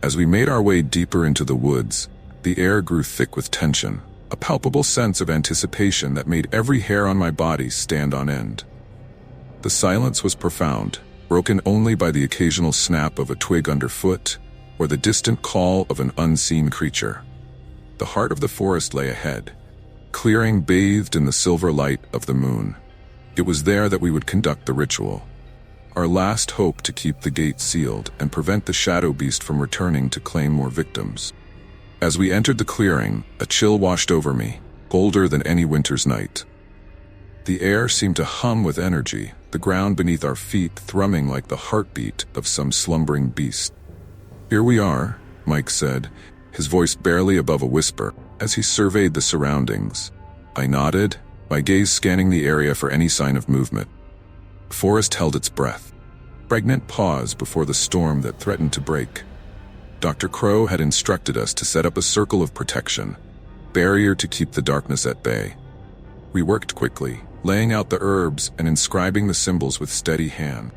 As we made our way deeper into the woods, the air grew thick with tension, a palpable sense of anticipation that made every hair on my body stand on end. The silence was profound, broken only by the occasional snap of a twig underfoot or the distant call of an unseen creature. The heart of the forest lay ahead, clearing bathed in the silver light of the moon. It was there that we would conduct the ritual, our last hope to keep the gate sealed and prevent the shadow beast from returning to claim more victims. As we entered the clearing, a chill washed over me, colder than any winter's night. The air seemed to hum with energy, the ground beneath our feet thrumming like the heartbeat of some slumbering beast. "Here we are," Mike said, his voice barely above a whisper, as he surveyed the surroundings. I nodded, my gaze scanning the area for any sign of movement. The forest held its breath, pregnant pause before the storm that threatened to break. Dr. Crow had instructed us to set up a circle of protection, barrier to keep the darkness at bay. We worked quickly, laying out the herbs and inscribing the symbols with steady hand.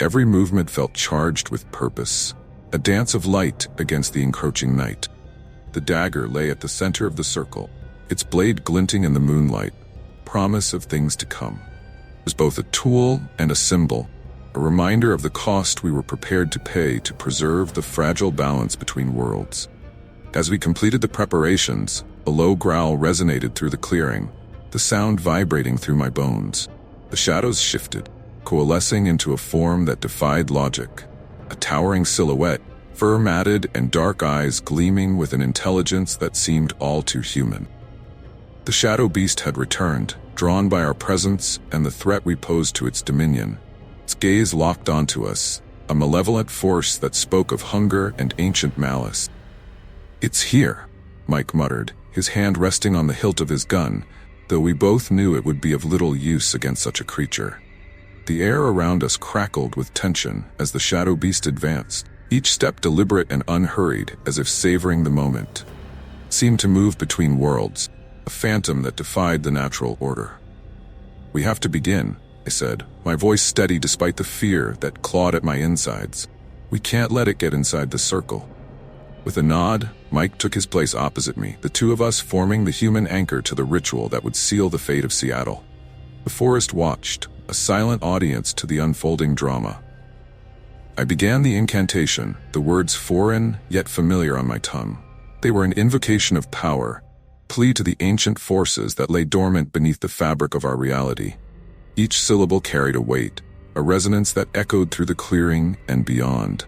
Every movement felt charged with purpose, a dance of light against the encroaching night. The dagger lay at the center of the circle, its blade glinting in the moonlight, promise of things to come. It was both a tool and a symbol, a reminder of the cost we were prepared to pay to preserve the fragile balance between worlds. As we completed the preparations, a low growl resonated through the clearing, the sound vibrating through my bones. The shadows shifted, coalescing into a form that defied logic. A towering silhouette, fur matted and dark eyes gleaming with an intelligence that seemed all too human. The shadow beast had returned, drawn by our presence and the threat we posed to its dominion. Its gaze locked onto us, a malevolent force that spoke of hunger and ancient malice. "It's here," Mike muttered, his hand resting on the hilt of his gun, though we both knew it would be of little use against such a creature. The air around us crackled with tension as the shadow beast advanced, each step deliberate and unhurried as if savoring the moment. It seemed to move between worlds, a phantom that defied the natural order. "We have to begin," I said, my voice steady despite the fear that clawed at my insides. "We can't let it get inside the circle." With a nod, Mike took his place opposite me, the two of us forming the human anchor to the ritual that would seal the fate of Seattle. The forest watched, a silent audience to the unfolding drama. I began the incantation, the words foreign yet familiar on my tongue. They were an invocation of power, plea to the ancient forces that lay dormant beneath the fabric of our reality. Each syllable carried a weight, a resonance that echoed through the clearing and beyond.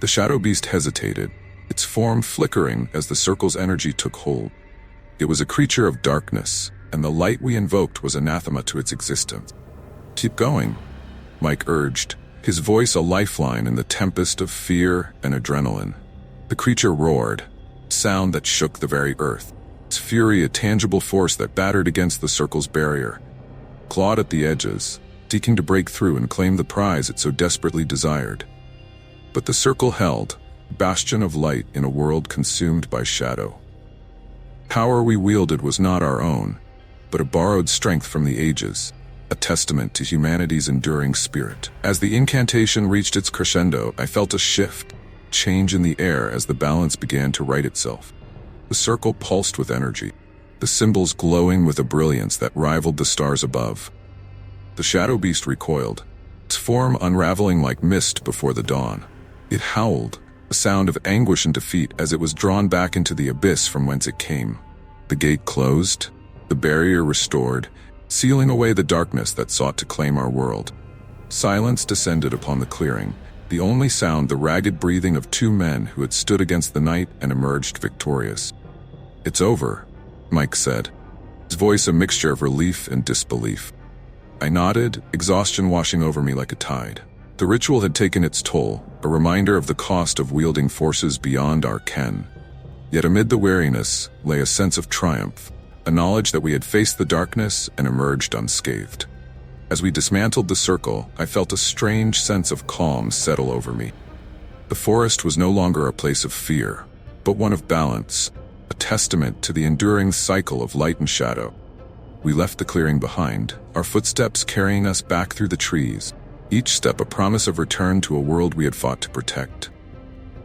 The shadow beast hesitated, its form flickering as the circle's energy took hold. It was a creature of darkness, and the light we invoked was anathema to its existence. "Keep going," Mike urged, his voice a lifeline in the tempest of fear and adrenaline. The creature roared, sound that shook the very earth, its fury a tangible force that battered against the circle's barrier, clawed at the edges, seeking to break through and claim the prize it so desperately desired. But the circle held, a bastion of light in a world consumed by shadow. Power we wielded was not our own, but a borrowed strength from the ages, a testament to humanity's enduring spirit. As the incantation reached its crescendo, I felt a shift, change in the air as the balance began to right itself. The circle pulsed with energy, the symbols glowing with a brilliance that rivaled the stars above. The shadow beast recoiled, its form unraveling like mist before the dawn. It howled, a sound of anguish and defeat as it was drawn back into the abyss from whence it came. The gate closed, the barrier restored, sealing away the darkness that sought to claim our world. Silence descended upon the clearing, the only sound the ragged breathing of two men who had stood against the night and emerged victorious. "It's over," Mike said, his voice a mixture of relief and disbelief. I nodded, exhaustion washing over me like a tide. The ritual had taken its toll, a reminder of the cost of wielding forces beyond our ken. Yet amid the weariness lay a sense of triumph, a knowledge that we had faced the darkness and emerged unscathed. As we dismantled the circle, I felt a strange sense of calm settle over me. The forest was no longer a place of fear, but one of balance, a testament to the enduring cycle of light and shadow. We left the clearing behind, our footsteps carrying us back through the trees, each step a promise of return to a world we had fought to protect.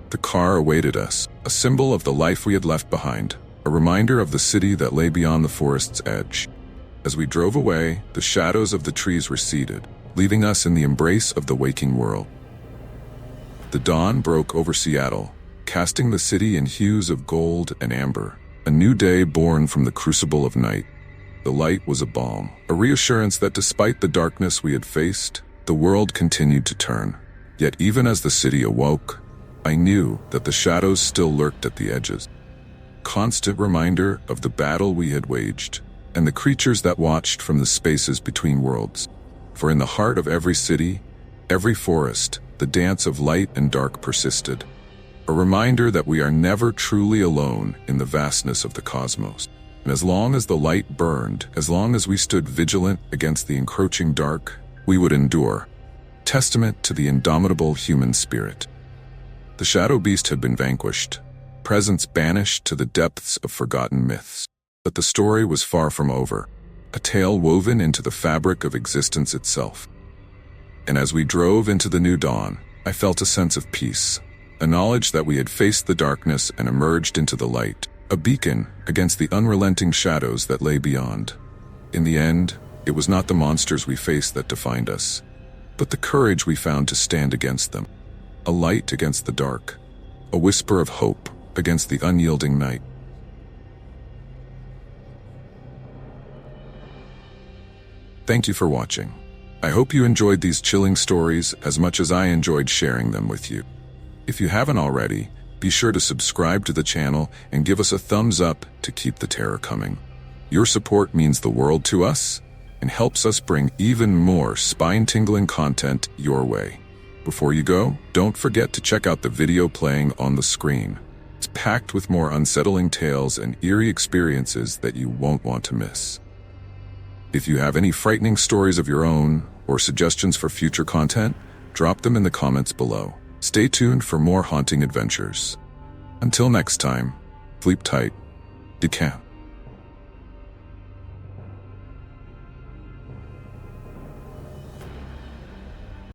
The car awaited us, a symbol of the life we had left behind, a reminder of the city that lay beyond the forest's edge. As we drove away, the shadows of the trees receded, leaving us in the embrace of the waking world. The dawn broke over Seattle, casting the city in hues of gold and amber, a new day born from the crucible of night. The light was a balm, a reassurance that despite the darkness we had faced, the world continued to turn. Yet even as the city awoke, I knew that the shadows still lurked at the edges. Constant reminder of the battle we had waged, and the creatures that watched from the spaces between worlds. For in the heart of every city, every forest, the dance of light and dark persisted. A reminder that we are never truly alone in the vastness of the cosmos. And as long as the light burned, as long as we stood vigilant against the encroaching dark, we would endure. Testament to the indomitable human spirit. The shadow beast had been vanquished, presence banished to the depths of forgotten myths. But the story was far from over, a tale woven into the fabric of existence itself. And as we drove into the new dawn, I felt a sense of peace, a knowledge that we had faced the darkness and emerged into the light, a beacon against the unrelenting shadows that lay beyond. In the end, it was not the monsters we faced that defined us, but the courage we found to stand against them. A light against the dark, a whisper of hope against the unyielding night. Thank you for watching. I hope you enjoyed these chilling stories as much as I enjoyed sharing them with you. If you haven't already, be sure to subscribe to the channel and give us a thumbs up to keep the terror coming. Your support means the world to us and helps us bring even more spine-tingling content your way. Before you go, don't forget to check out the video playing on the screen. It's packed with more unsettling tales and eerie experiences that you won't want to miss. If you have any frightening stories of your own or suggestions for future content, drop them in the comments below. Stay tuned for more haunting adventures. Until next time, sleep tight, decamp.